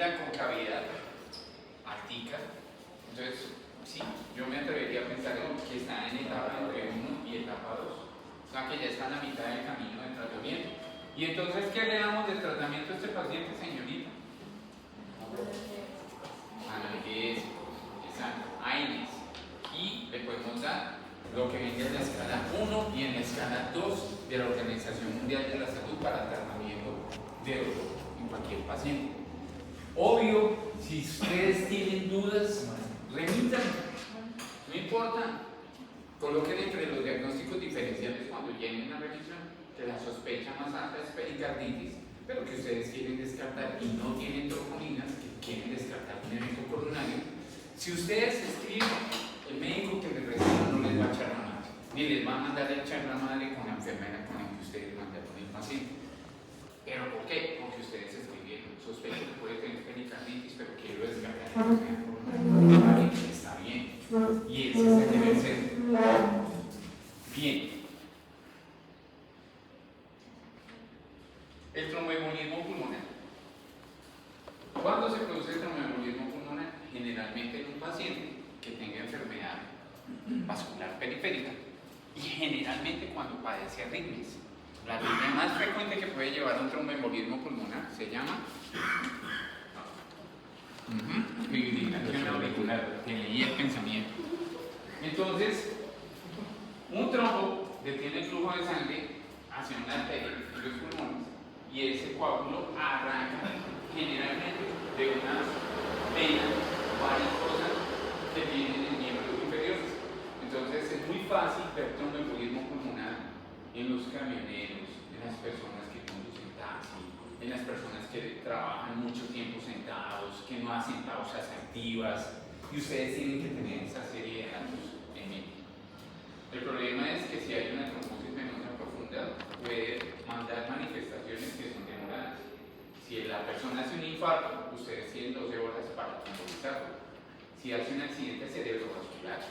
la concavidad altica. Entonces, sí, yo me atrevería a pensar que está en etapa entre 1 y etapa 2. O sea, que ya está en la mitad del camino de tratamiento. Y entonces, ¿qué le damos de tratamiento a este paciente, señorita? Analgésicos, exacto, AINES. Y le podemos dar lo que viene en la escala 1 y en la escala 2 de la Organización Mundial de la Salud para tratamiento de dolor en cualquier paciente. Obvio, si ustedes tienen dudas, remitan, no importa, coloquen entre los diagnósticos diferenciales cuando lleguen a la revisión que la sospecha más alta es pericarditis, pero que ustedes quieren descartar y no tienen trombolinas, que quieren descartar un evento coronario. Si ustedes escriben, el médico que les reciba no les va a echar la madre, ni les va a mandar a echar la madre con la enfermera con la que ustedes mandaron el paciente. ¿Pero por qué? Porque ustedes escribieron, sospecho que puede tener pericarditis, pero quiero descartar el evento coronario. Está bien, y ese es el deber ser. Bien. El tromboembolismo pulmonar. ¿Cuándo se produce el tromboembolismo pulmonar? Generalmente en un paciente que tenga enfermedad vascular periférica y generalmente cuando padece arritmias. La arritmia más frecuente que puede llevar a un tromboembolismo pulmonar se llama fibrilación auricular, que leí el pensamiento. Entonces, un trombo detiene el flujo de sangre hacia una arteria en los pulmones y ese coágulo arranca generalmente de una vena varicosa que viene en miembros inferiores. Entonces es muy fácil ver tromboembolismo pulmonar en los camioneros, en las personas que conducen taxi, en las personas que trabajan mucho tiempo sentados, que no hacen pausas activas, y ustedes tienen que tener esa serie de datos en mente. El problema es que si hay una trombosis venosa profunda, puede mandar manifestaciones que son demoradas. Si la persona hace un infarto, ustedes tienen 12 horas para trombolizarlo. Si hace un accidente cerebrovascular,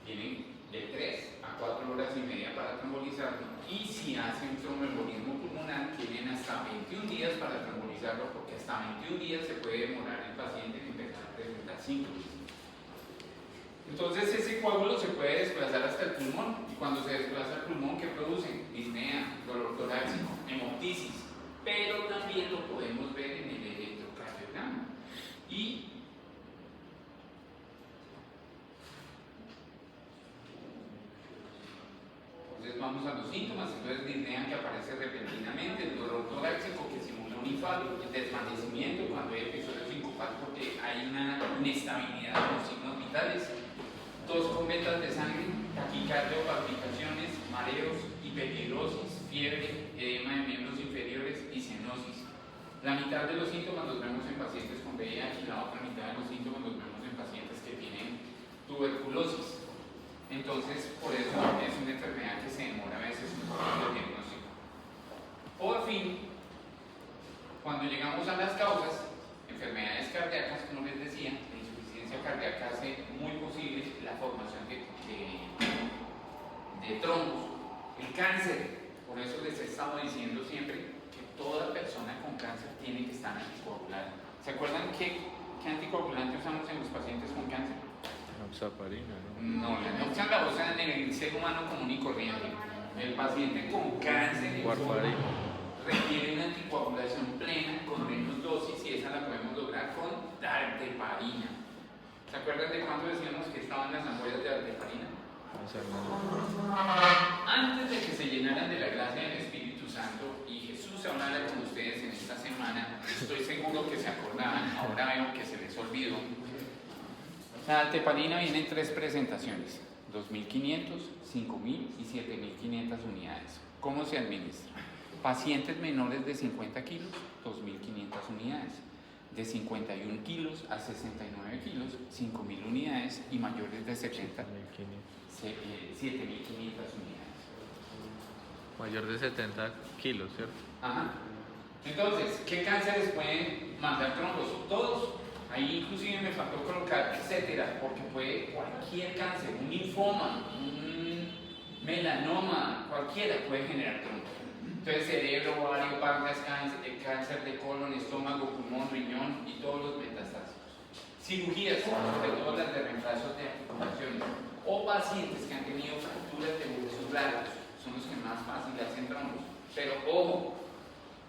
tienen de 3 a 4 horas y media para trombolizarlo. Y si hace un tromboembolismo pulmonar, tienen hasta 21 días para trombolizarlo, porque hasta 21 días se puede demorar el paciente en empezar a presentar síntomas. Entonces ese coágulo se puede desplazar hasta el pulmón, y cuando se desplaza al pulmón, ¿qué produce? Disnea, dolor torácico, hemoptisis, pero también lo podemos ver en el electrocardiograma. Y entonces vamos a los síntomas. Entonces disnea, que aparece repentinamente, el dolor torácico que simula un infarto, el desvanecimiento cuando hay episodios sincopados porque hay una inestabilidad de los signos vitales, tos con vetas de sangre, taquicardia o palpitaciones, mareos, hiperhidrosis, fiebre, edema de miembros inferiores y cenosis. La mitad de los síntomas los vemos en pacientes con VIH y la otra mitad de los síntomas los vemos en pacientes que tienen tuberculosis. Entonces, por eso es una enfermedad que se demora a veces un poquito el diagnóstico. Por fin, cuando llegamos a las causas, enfermedades cardíacas, como les decía, la insuficiencia cardíaca hace muy posible la formación de trombos. El cáncer, por eso les he estado diciendo siempre que toda persona con cáncer tiene que estar anticoagulada. ¿Se acuerdan qué anticoagulante usamos en los pacientes con cáncer? Enoxaparina, ¿no? No, la enoxaparina la usan en el ser humano común y corriente. El paciente con cáncer requiere una anticoagulación plena con menos dosis, y esa la podemos lograr con dalteparina. ¿Se acuerdan de cuándo decíamos que estaban las ampollas de dalteparina? Antes de que se llenaran de la gracia del Espíritu Santo y Jesús hablara con ustedes en esta semana, estoy seguro que se acordaban. Ahora veo que se les olvidó. La dalteparina viene en 3 presentaciones: 2.500, 5.000 y 7.500 unidades. ¿Cómo se administra? Pacientes menores de 50 kilos, 2.500 unidades. De 51 kilos a 69 kilos, 5.000 unidades. Y mayores de 70, 7.500 unidades. Mayor de 70 kilos, ¿cierto? Ajá. Entonces, ¿qué cánceres pueden mandar trombos? Todos. Ahí inclusive me faltó colocar etcétera, porque puede cualquier cáncer, un linfoma, un melanoma, cualquiera puede generar trombos. Entonces cerebro, ovario, páncreas, cáncer de colon, estómago, pulmón, riñón y todo cirugías, sobre todo las de reemplazo de articulaciones, o pacientes que han tenido fracturas de huesos largos, son los que más fácil hacen trombos. Pero ojo,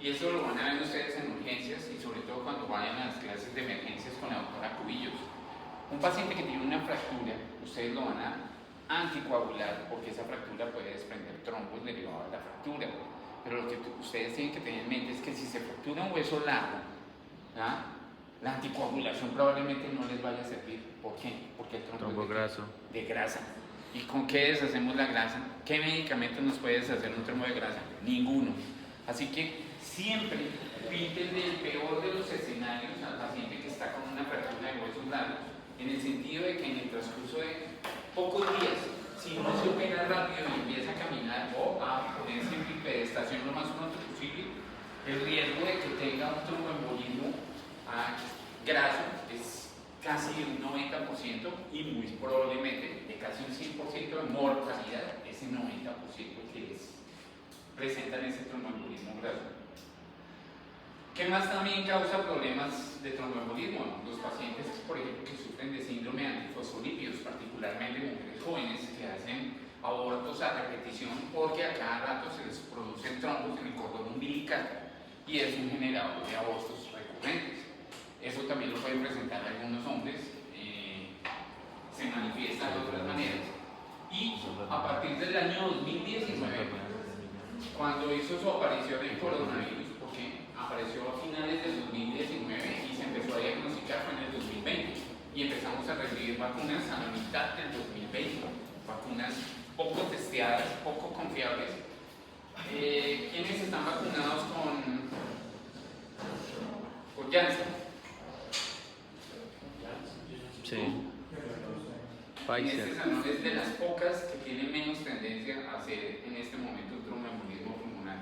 y eso lo van a ver ustedes en urgencias y sobre todo cuando vayan a las clases de emergencias con la doctora Cubillos. Un paciente que tiene una fractura, ustedes lo van a anticoagular porque esa fractura puede desprender trombos derivados de la fractura. Pero lo que ustedes tienen que tener en mente es que si se fractura un hueso largo, la anticoagulación probablemente no les vaya a servir. ¿Por qué? Porque el trombo es de grasa. ¿Y con qué deshacemos la grasa? ¿Qué medicamento nos puede deshacer un trombo de grasa? Ninguno. Así que siempre pinten del peor de los escenarios al paciente que está con una fractura de huesos largos, en el sentido de que en el transcurso de pocos días, si no se opera rápido y empieza a caminar o a ponerse en bipedestación lo más pronto posible, el riesgo de que tenga un tromboembolismo graso es casi un 90% y muy probablemente de casi un 100% de mortalidad, ese 90% que presentan ese tromboembolismo graso. ¿Qué más también causa problemas de tromboembolismo? Los pacientes, por ejemplo, que sufren de síndrome de antifosfolípidos, particularmente mujeres jóvenes que hacen abortos a repetición porque a cada rato se les producen trombos en el cordón umbilical y es un generador de abortos recurrentes. Eso también lo pueden presentar algunos hombres, se manifiesta de otras maneras. Y a partir del año 2019, cuando hizo su aparición el coronavirus, porque apareció a finales del 2019 y se empezó a diagnosticar en el 2020, y empezamos a recibir vacunas a la mitad del 2020, vacunas poco testeadas, poco confiables. ¿Quiénes están vacunados con Janssen? Sí. En este salón es de las pocas que tienen menos tendencia a hacer en este momento un tromboembolismo pulmonar,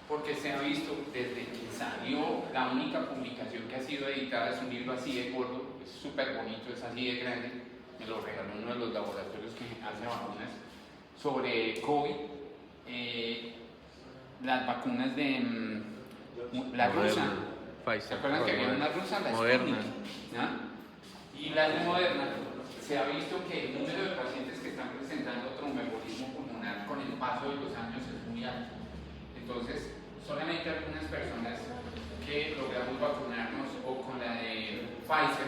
porque se ha visto desde que salió, la única publicación que ha sido editada es un libro así de gordo, es súper bonito, es así de grande, me lo regaló uno de los laboratorios que hace vacunas, sobre COVID, las vacunas de la rusa. ¿Se acuerdan que había una rusa? La Moderna. Y la de Moderna, se ha visto que el número de pacientes que están presentando tromboembolismo pulmonar con el paso de los años es muy alto. Entonces, solamente algunas personas que logramos vacunarnos o con la de Pfizer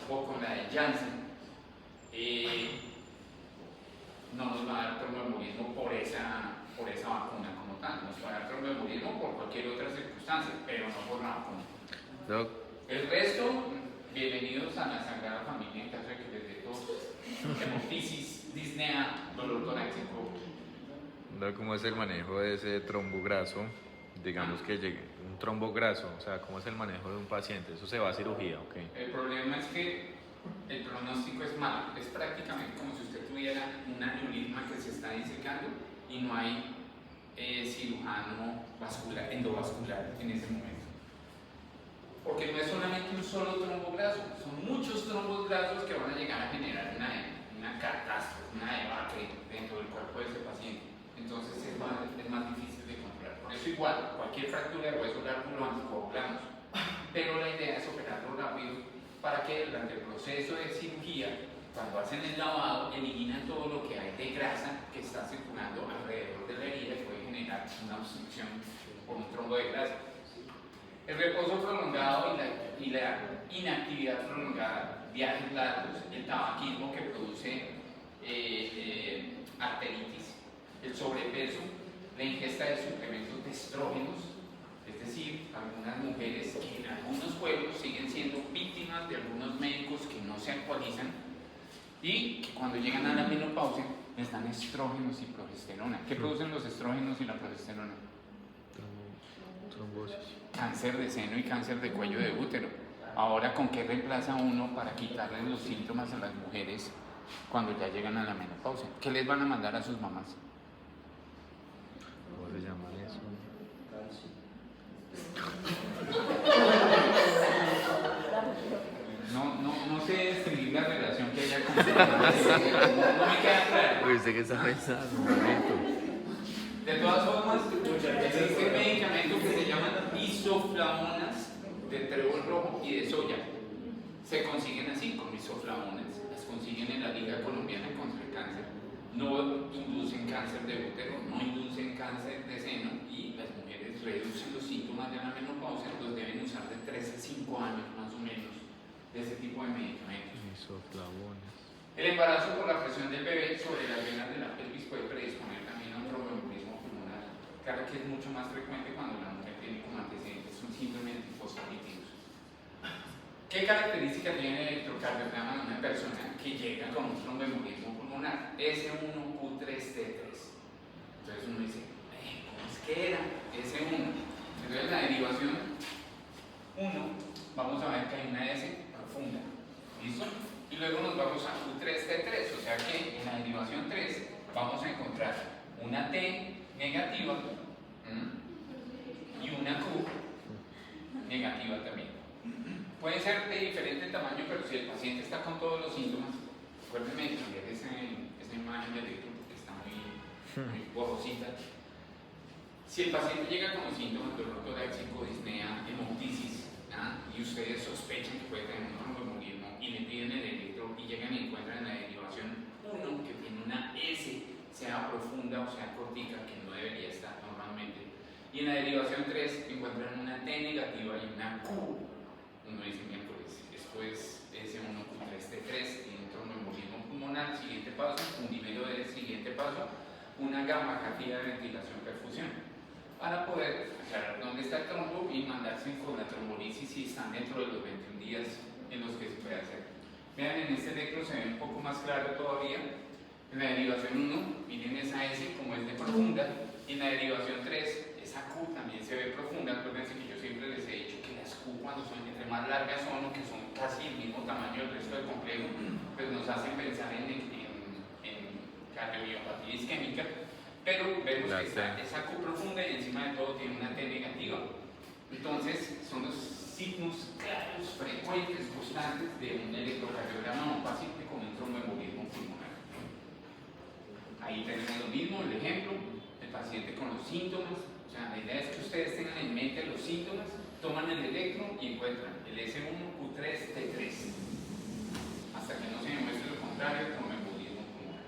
o con la de Janssen, no nos va a dar tromboembolismo por esa vacuna como tal, nos va a dar tromboembolismo por cualquier otra circunstancia, pero no por la vacuna. Doc. El resto, bienvenidos a la Sagrada Familia en caso de que les dé tos, hemoptisis, disnea, dolor torácico. Doc, ¿cómo es el manejo de ese trombo graso? Digamos que llegue un trombo graso, o sea, ¿cómo es el manejo de un paciente? ¿Eso se va a cirugía o qué? El problema es que el pronóstico es malo, es prácticamente como si usted tuviera un aneurisma que se está disecando y no hay cirujano vascular, endovascular en ese momento. Porque no es solamente un solo trombo graso, son muchos trombos grasos que van a llegar a generar una catástrofe, una debacle dentro del cuerpo de ese paciente. Entonces es más difícil de controlar. Por eso igual, cualquier fractura de hueso largo lo anticoagulamos. Pero la idea es operarlo rápido para que durante el proceso de cirugía, cuando hacen el lavado, eliminan todo lo que hay de grasa que está circulando alrededor de la herida y puede generar una obstrucción por un trombo de grasa. El reposo prolongado y la inactividad prolongada, viajes largos, el tabaquismo que produce arteritis, el sobrepeso, la ingesta de suplementos de estrógenos, es decir, algunas mujeres que en algunos pueblos siguen siendo víctimas de algunos médicos que no se actualizan y que cuando llegan a la menopausia les dan estrógenos y progesterona. ¿Qué producen los estrógenos y la progesterona? Trombosis. Cáncer de seno y cáncer de cuello de útero. Ahora, ¿con qué reemplaza uno para quitarle los síntomas a las mujeres cuando ya llegan a la menopausia? ¿Qué les van a mandar a sus mamás? ¿Cómo se llama eso? No sé describir la relación que haya con no me queda claro. Uy, ¿usted qué está pensando? Un momento. De todas formas, existe un medicamento que se llama isoflavonas de trébol rojo y de soya. Se consiguen así con isoflavonas, las consiguen en la Liga Colombiana contra el Cáncer. No inducen cáncer de útero, no inducen cáncer de seno y las mujeres reducen los síntomas de la menopausia, los deben usar de 3 a 5 años más o menos de ese tipo de medicamentos. Isoflavones. El embarazo por la presión del bebé sobre las venas de la pelvis puede predisponer también a un tromboembolismo pulmonar, claro que es mucho más frecuente cuando la mujer tiene como antecedentes un síndrome fosfolípidos. ¿Qué característica tiene el electrocardiograma de una persona que llega con un tromboembolismo pulmonar? S1Q3T3. Entonces uno dice, ¿cómo es que era? S1. Entonces la derivación 1, vamos a ver que hay una S profunda. ¿Listo? Y luego nos vamos a Q3T3, o sea que en la derivación 3 vamos a encontrar una T negativa y una Q negativa también. Pueden ser de diferente tamaño, pero si el paciente está con todos los síntomas, acuérdenme de cambiar esa imagen de electro porque está muy borrosita. Si el paciente llega con los síntomas, dolor torácico, disnea, hemoptisis, y ustedes sospechan que puede tener un tromboembolismo y le piden el electro y llegan y encuentran en la derivación 1 que tiene una S, sea profunda o sea cortica, que no debería estar normalmente, y en la derivación 3 encuentran una T negativa y una Q. Uno dice, bien, pues esto es S1Q3T3, tiene un tromboembolismo pulmonar. Siguiente paso, un dinero del siguiente paso, una gammagrafía de ventilación-perfusión, para poder aclarar dónde está el trombo y mandarse con la trombolisis si están dentro de los 21 días en los que se puede hacer. Vean, en este electro se ve un poco más claro todavía. En la derivación 1, miren esa S como es de profunda, y en la derivación 3, esa Q también se ve profunda. Acuérdense que yo siempre les he dicho que las Q, cuando son entre más largas son, o que son casi el mismo tamaño del resto del complejo, pues nos hacen pensar en cardiomiopatía isquémica, pero vemos que está esa Q profunda y encima de todo tiene una T negativa. Entonces son los signos claros, frecuentes, constantes de un electrocardiograma a un paciente con un tromboembolismo pulmonar. Ahí tenemos lo mismo, el ejemplo, el paciente con los síntomas. O sea, la idea es que ustedes tengan en mente los síntomas, toman el electro y encuentran el S1Q3T3, hasta que no se demuestre lo contrario, el tromboembolismo pulmonar.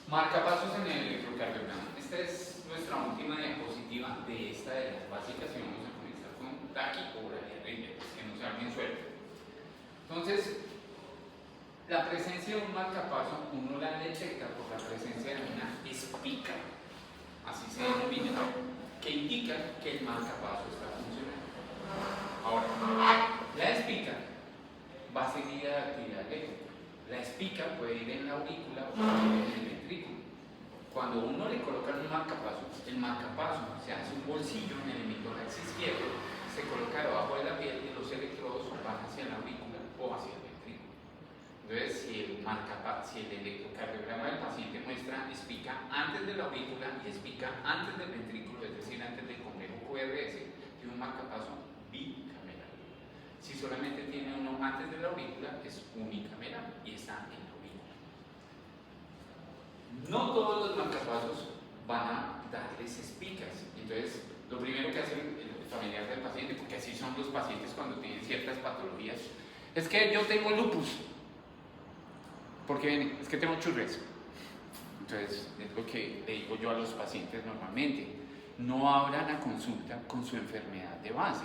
Marcapasos en el electrocardiograma. Esta es nuestra última diapositiva de esta de las básicas y vamos a comenzar con taquicardia, que no se alguien suelto. Entonces, la presencia de un marcapaso uno la detecta por la presencia de una espica, así se denomina, que indica que el marcapaso está funcionando. Ahora, la espica va seguida de actividad eléctrica. La espica puede ir en la aurícula o puede ir en el ventrículo. Cuando uno le coloca un marcapaso, el marcapaso se hace un bolsillo en el hemitórax izquierdo, se coloca debajo de la piel y los electrodos van hacia la aurícula o hacia el ventrículo. Entonces, si el electrocardiograma del paciente muestra espica antes de la aurícula y espica antes del ventrículo, es decir, antes del complejo QRS, tiene un marcapaso bicameral. Si solamente tiene uno antes de la aurícula, es unicameral y está en la aurícula. No todos los marcapasos van a darles espicas. Entonces, lo primero que hace el familiar del paciente, porque así son los pacientes cuando tienen ciertas patologías, es que yo tengo lupus. Porque es que tengo churres. Entonces, es lo que le digo yo a los pacientes normalmente. No abran la consulta con su enfermedad de base.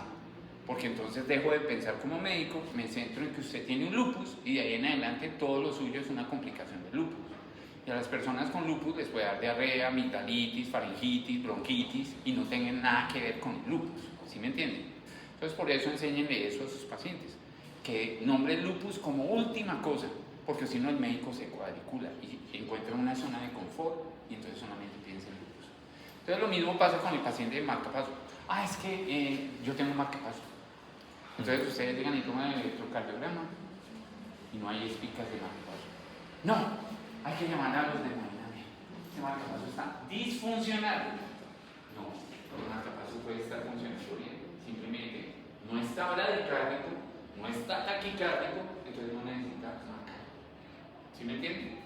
Porque entonces dejo de pensar como médico, me centro en que usted tiene un lupus y de ahí en adelante todo lo suyo es una complicación del lupus. Y a las personas con lupus les puede dar diarrea, amigdalitis, faringitis, bronquitis y no tengan nada que ver con el lupus. ¿Sí me entienden? Entonces por eso enséñenle eso a sus pacientes. Que nombren lupus como última cosa, porque si no el médico se cuadricula y encuentra una zona de confort y entonces solamente piensa en lupus. Entonces lo mismo pasa con el paciente de marcapaso. Es que yo tengo marcapaso. Entonces ustedes llegan y toman el electrocardiograma y no hay espicas de marcapaso. No, hay que llamar a los de hemodinamia. Este marcapaso está disfuncional. No, el marcapaso puede estar funcionando bien. Simplemente no está bradicárdico, no está taquicárdico, entonces no necesita marcar. ¿Sí me entienden?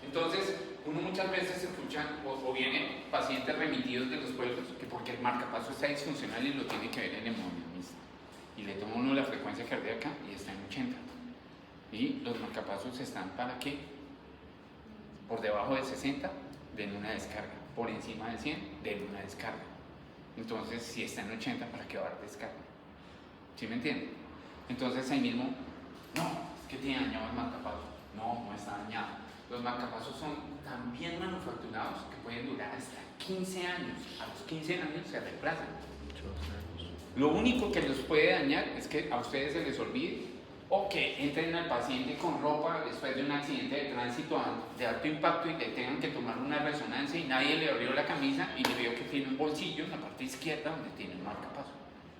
Entonces, uno muchas veces escucha o vienen pacientes remitidos de los pueblos que porque el marcapaso está disfuncional y lo tiene que ver el hemodinamista. Y le toma uno la frecuencia frecuencia cardíaca y está en 80. Y los marcapasos están para que por debajo de 60 den una descarga, por encima de 100 den una descarga. Entonces, si está en 80, ¿para qué va a dar descarga? ¿Sí me entienden? Entonces ahí mismo, no, es que tiene dañado el marcapaso. No, no está dañado. Los marcapasos son tan bien manufacturados que pueden durar hasta 15 años. A los 15 años se reemplazan. Lo único que los puede dañar es que a ustedes se les olvide o que entren al paciente con ropa después de un accidente de tránsito de alto impacto y le tengan que tomar una resonancia y nadie le abrió la camisa y le vio que tiene un bolsillo en la parte izquierda donde tiene un marcapaso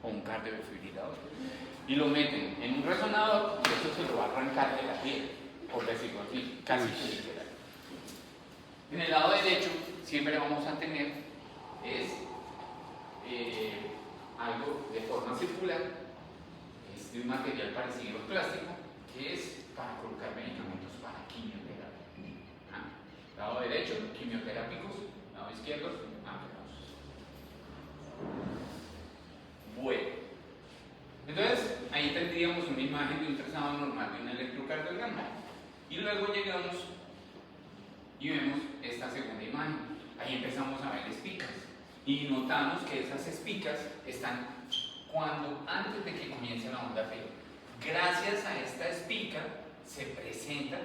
o un cardiodefibrilador. Y lo meten en un resonador y eso se lo va a arrancar de la piel, por decirlo así, casi que literal. En el lado derecho siempre vamos a tener algo de forma circular, es de un material parecido al plástico, que es para colocar medicamentos para quimioterapia. Lado derecho, quimioterápicos, lado izquierdo, marcapasos. Bueno. Entonces, ahí tendríamos una imagen de un trazado normal de un electrocardiograma. Y luego llegamos y vemos esta segunda imagen. Ahí empezamos a ver espicas. Y notamos que esas espicas están antes de que comience la onda P. Gracias a esta espica se presenta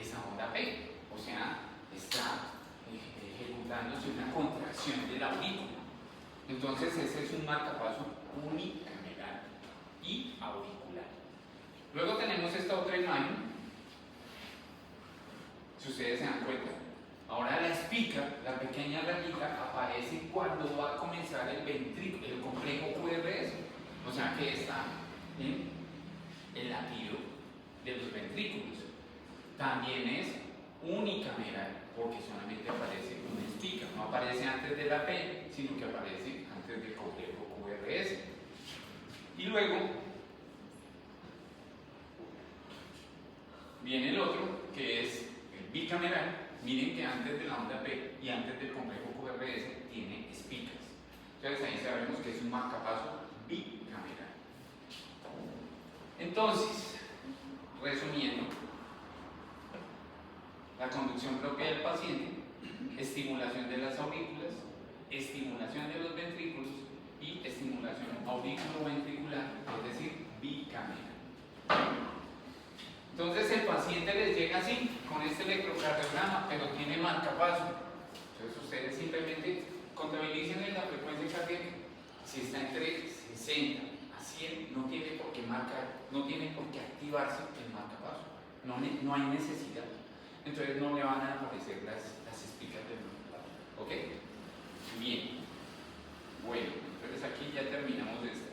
esa onda P. O sea, está ejecutándose una contracción de la aurícula. Entonces, ese es un marcapaso unicameral y auricular. Luego tenemos esta otra imagen, si ustedes se dan cuenta. Ahora la espica, la pequeña rayita, aparece cuando va a comenzar el ventrículo, el complejo QRS. O sea que está en el latido de los ventrículos. También es unicameral, porque solamente aparece una espica, no aparece antes de la P, sino que aparece antes del complejo QRS. Y luego viene el otro, que es el bicameral. Miren que antes de la onda P y antes del complejo QRS tiene espicas. Entonces ahí sabemos que es un marcapaso bicameral. Entonces, resumiendo, la conducción propia del paciente, estimulación de las aurículas, estimulación de los ventrículos y estimulación auriculoventricular, es decir, bicameral. Entonces el paciente les llega así, con este electrocardiograma, pero tiene marcapaso. Entonces ustedes simplemente contabilicen la frecuencia cardíaca. Si está entre 60 a 100, no tiene por qué marcar, no tiene por qué activarse el marcapaso. No hay necesidad. Entonces no le van a aparecer las espicas del marcapaso. ¿Ok? Bien. Bueno, entonces aquí ya terminamos de estas.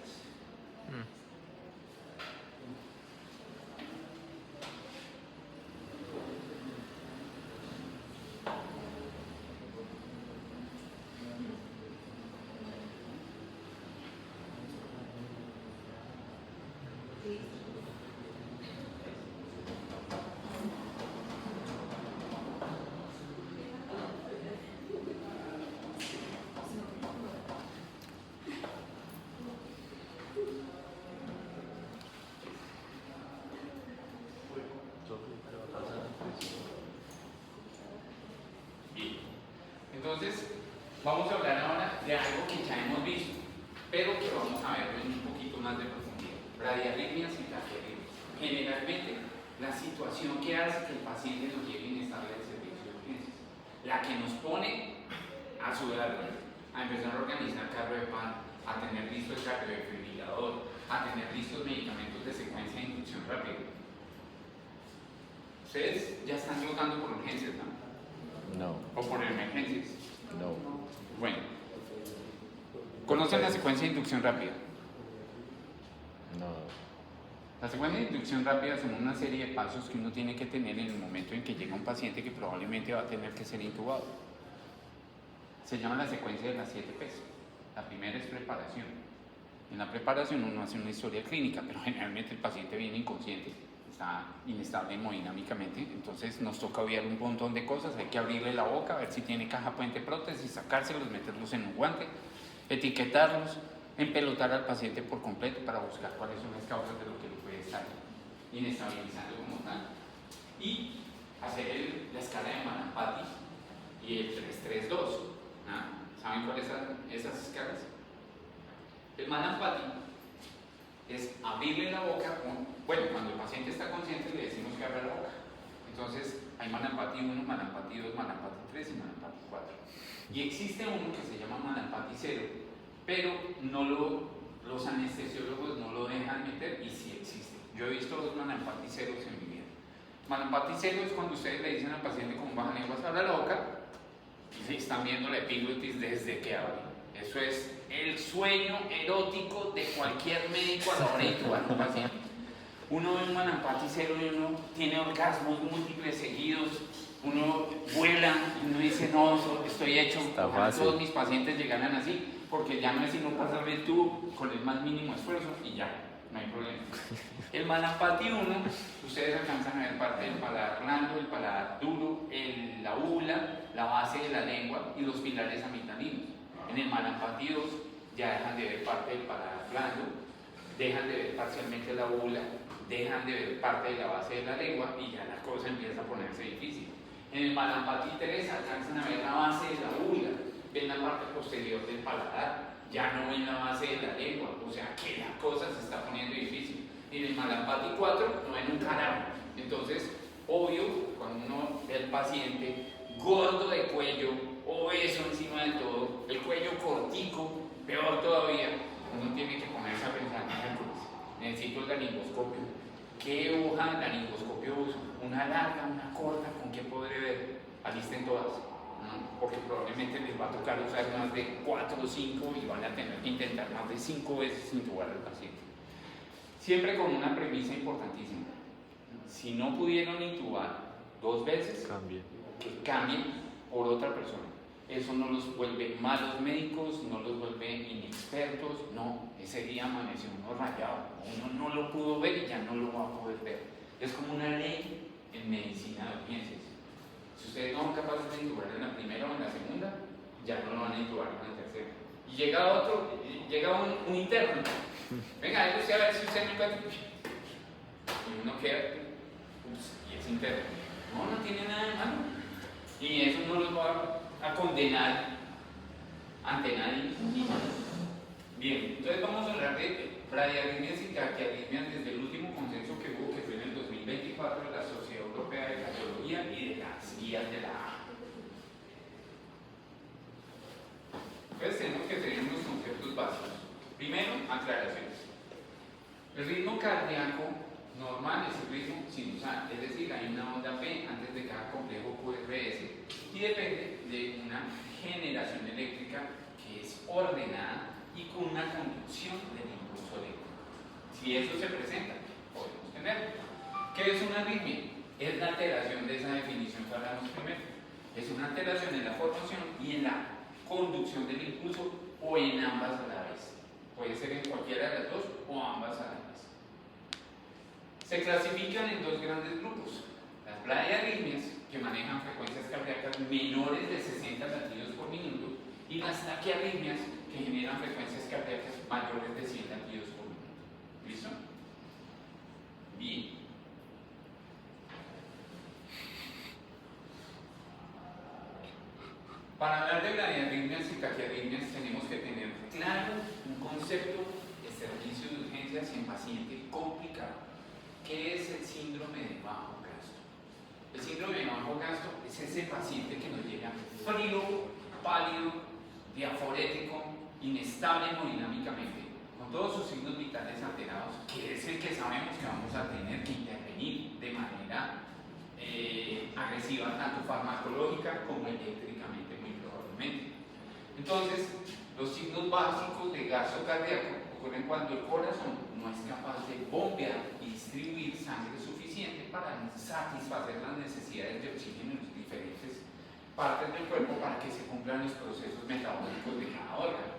Entonces, vamos a hablar ahora de algo que ya hemos visto, pero que vamos a verlo en un poquito más de profundidad. Bradiarritmias y taquiarritmias. Generalmente, la situación que hace que el paciente nos llegue inestable al servicio de urgencias, la que nos pone a sudar, a empezar a organizar carro de pan, a tener listo el cardiodefibrilador, a tener listos medicamentos de secuencia de inducción rápida. Ustedes ya están rotando por urgencias, ¿no? No. ¿O por emergencias? No. Bueno. ¿Conocen la secuencia de inducción rápida? No. La secuencia de inducción rápida son una serie de pasos que uno tiene que tener en el momento en que llega un paciente que probablemente va a tener que ser intubado. Se llama la secuencia de las 7 P's. La primera es preparación. En la preparación uno hace una historia clínica, pero generalmente el paciente viene inconsciente, está inestable hemodinámicamente, entonces nos toca obviar un montón de cosas, hay que abrirle la boca, ver si tiene caja puente prótesis, sacárselos, meterlos en un guante, etiquetarlos, empelotar al paciente por completo para buscar cuáles son las causas de lo que lo puede estar inestabilizando como tal. Y hacer la escala de Manapati y el 3-3-2. ¿Saben cuáles son esas escalas? El Manapati es abrirle la boca, bueno, cuando el paciente está consciente le decimos que abra la boca. Entonces hay Manapati 1, Manapati 2, Manapati 3 y Manapati 4. Y existe uno que se llama Manapati 0, pero los anestesiólogos no lo dejan meter y sí existe. Yo he visto dos Manapati 0 en mi vida. Manapati 0 es cuando ustedes le dicen al paciente con baja lengua abra la boca y se están viendo la epiglotis desde que abre. Eso es el sueño erótico de cualquier médico a la hora de intubar a un paciente. Uno ve un Manapati 0 y uno tiene orgasmos múltiples seguidos, uno vuela y uno dice, no, estoy hecho. Todos mis pacientes llegaran así, porque ya no es sino pasarle el tubo con el más mínimo esfuerzo y ya, no hay problema. El Manapati 1, ustedes alcanzan a ver parte del paladar blando, el paladar duro, la úvula, la base de la lengua y los pilares amigdalinos. En el Manapati 2 ya dejan de ver parte del paladar blando, dejan de ver parcialmente la úvula, dejan de ver parte de la base de la lengua y ya la cosa empieza a ponerse difícil. En el Manapati 3 alcanzan a ver la base de la úvula, ven la parte posterior del paladar, ya no ven la base de la lengua, o sea que la cosa se está poniendo difícil. En el Manapati 4 no ven un carajo. Entonces, obvio, cuando uno ve al paciente gordo de cuello, obeso encima de todo, el cuello cortico, peor todavía, uno tiene que ponerse a pensar, necesito el laringoscopio. ¿Qué hoja de laringoscopio uso? ¿Una larga, una corta? ¿Con qué podré ver? Alisten todas, ¿no? Porque probablemente les va a tocar usar más de 4 o 5 y van a tener que intentar más de 5 veces intubar al paciente. Siempre con una premisa importantísima. Si no pudieron intubar 2 veces, que cambien por otra persona. Eso no los vuelve malos médicos, no los vuelve inexpertos, no, ese día amaneció uno rayado, uno no lo pudo ver y ya no lo va a poder ver. Es como una ley en medicina de urgencias. Si ustedes no son capaces de intubar en la primera o en la segunda, ya no lo van a intubar en la tercera. Y llega un interno, venga, usted a ver si usted me encuentra. Y uno queda, y es interno. No tiene nada de malo. Y eso no los va a condenar ante nadie. Bien, entonces vamos a hablar de bradiarritmias y taquiarritmias desde el último consenso que hubo, que fue en el 2024 de la Sociedad Europea de Cardiología y de las guías de la AHA. Entonces tenemos que tener unos conceptos básicos. Primero, aclaraciones. El ritmo cardíaco normal es el ritmo sinusal, es decir, hay una onda P antes de cada complejo QRS y depende de una generación eléctrica que es ordenada y con una conducción del impulso eléctrico. Si eso se presenta, podemos tenerlo. ¿Qué es una arritmia? Es la alteración de esa definición que hablamos primero. Es una alteración en la formación y en la conducción del impulso o en ambas a la vez. Puede ser en cualquiera de las dos o ambas a la vez. Se clasifican en 2 grandes grupos: las bradiarritmias, que manejan frecuencias cardíacas menores de 60 latidos por minuto, y las taquiarritmias, que generan frecuencias cardíacas mayores de 100 latidos por minuto. ¿Listo? Bien. Para hablar de bradiarritmias y taquiarritmias tenemos que tener claro un concepto de servicio de urgencias en paciente complicado. ¿Qué es el síndrome de bajo gasto? El síndrome de bajo gasto es ese paciente que nos llega frío, pálido, diaforético, inestable hemodinámicamente, con todos sus signos vitales alterados, que es el que sabemos que vamos a tener que intervenir de manera agresiva, tanto farmacológica como eléctricamente, muy probablemente. Entonces, los signos básicos de gasto cardíaco ocurren cuando el corazón no es capaz de bombear y distribuir sangre suficiente para satisfacer las necesidades de oxígeno en las diferentes partes del cuerpo para que se cumplan los procesos metabólicos de cada órgano.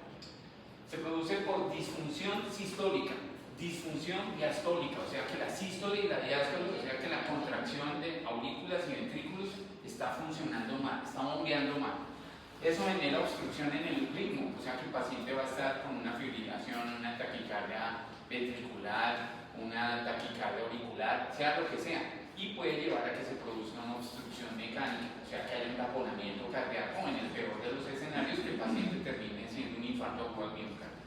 Se produce por disfunción sistólica, disfunción diastólica, o sea que la sístole y la diástole, o sea que la contracción de aurículas y ventrículos está funcionando mal, está bombeando mal. Eso genera obstrucción en el ritmo, o sea que el paciente va a estar con una fibrilación, una taquicardia ventricular, una taquicardia auricular, sea lo que sea, y puede llevar a que se produzca una obstrucción mecánica, o sea que haya un taponamiento cardíaco, en el peor de los escenarios, que el paciente termine siendo un infarto agudo al miocardio.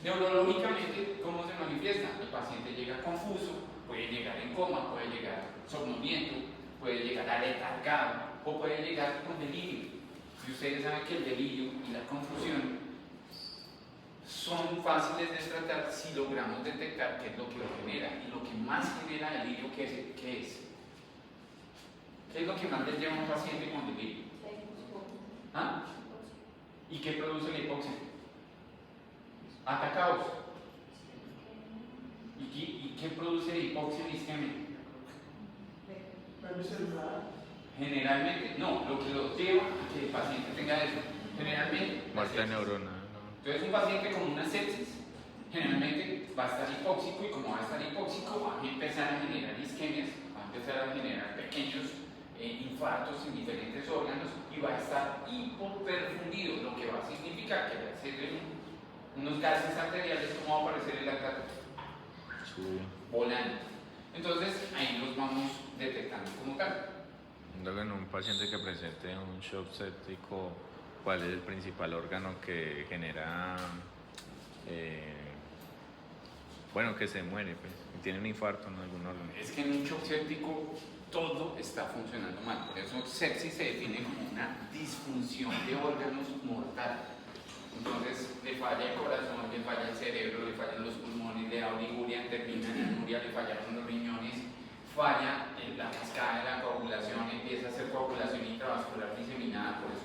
Neurológicamente, ¿cómo se manifiesta? El paciente llega confuso, puede llegar en coma, puede llegar somnoliento, puede llegar aletargado o puede llegar con delirio. Y ustedes saben que el delirio y la confusión son fáciles de tratar si logramos detectar qué es lo que lo genera. Y lo que más genera delirio, ¿qué es? ¿Qué es lo que más les lleva a un paciente con delirio? ¿Ah? ¿Y qué produce la hipoxia? Atacados. ¿Y qué produce la hipoxia en isquemia? Generalmente, no, lo que lo lleva a que el paciente tenga eso, generalmente Muerte de neurona. Entonces un paciente con una sepsis generalmente va a estar hipóxico, y como va a estar hipóxico va a empezar a generar isquemias, va a empezar a generar pequeños infartos en diferentes órganos y va a estar hipoperfundido, lo que va a significar que va a ser unos gases arteriales. ¿Cómo va a aparecer el lactato? Volando. Entonces ahí los vamos detectando como tal. Luego, en un paciente que presente un shock séptico, ¿cuál es el principal órgano que genera, bueno, que se muere, pues, y tiene un infarto en algún órgano? Es que en un shock séptico todo está funcionando mal, por eso sepsis se define como una disfunción de órganos mortal. Entonces le falla el corazón, le falla el cerebro, le fallan los pulmones, le da oliguria, termina en anuria, le fallaron los riñones, falla la cascada de la coagulación, empieza a hacer coagulación intravascular diseminada. Por eso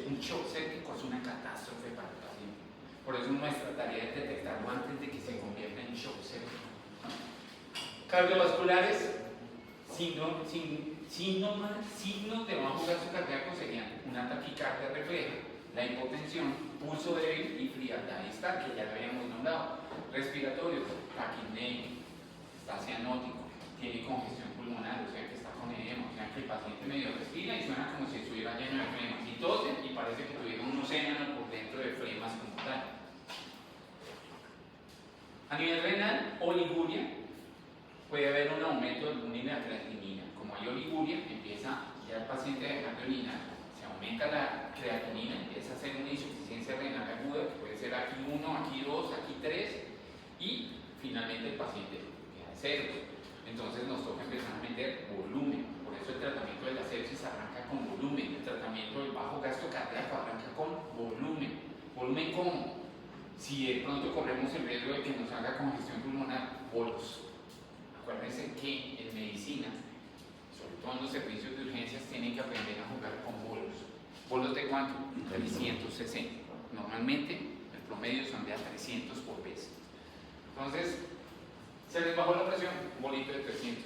un shock séptico es una catástrofe para el paciente. Por eso nuestra tarea es detectarlo antes de que se convierta en shock séptico. Cardiovasculares, signos de bajo gasto cardíaco serían una taquicardia refleja, la hipotensión, pulso débil y frialdad distal, que ya lo habíamos nombrado. Respiratorios, taquipnea, está cianótico, tiene congestión pulmonar, o sea que está con edema, o sea que el paciente medio respira y suena como si estuviera lleno de flemas, y tose y parece que tuviera un océano por dentro de flemas como tal. A nivel renal, oliguria, puede haber un aumento del volumen de la creatinina. Como hay oliguria, empieza ya el paciente a dejar de orinar, se aumenta la creatinina, empieza a hacer una insuficiencia renal aguda, que puede ser aquí 1, aquí 2, aquí 3, y finalmente el paciente queda de ceros. Entonces nos toca empezar a meter volumen. Por eso el tratamiento de la sepsis arranca con volumen. El tratamiento del bajo gasto cardíaco arranca con volumen. ¿Volumen cómo? Si de pronto corremos el riesgo de que nos haga congestión pulmonar, bolos. Acuérdense que en medicina, sobre todo en los servicios de urgencias, tienen que aprender a jugar con bolos. ¿Bolos de cuánto? 360. Normalmente el promedio son de a 300 por vez. Entonces, se les bajó la presión, un bolito de 300.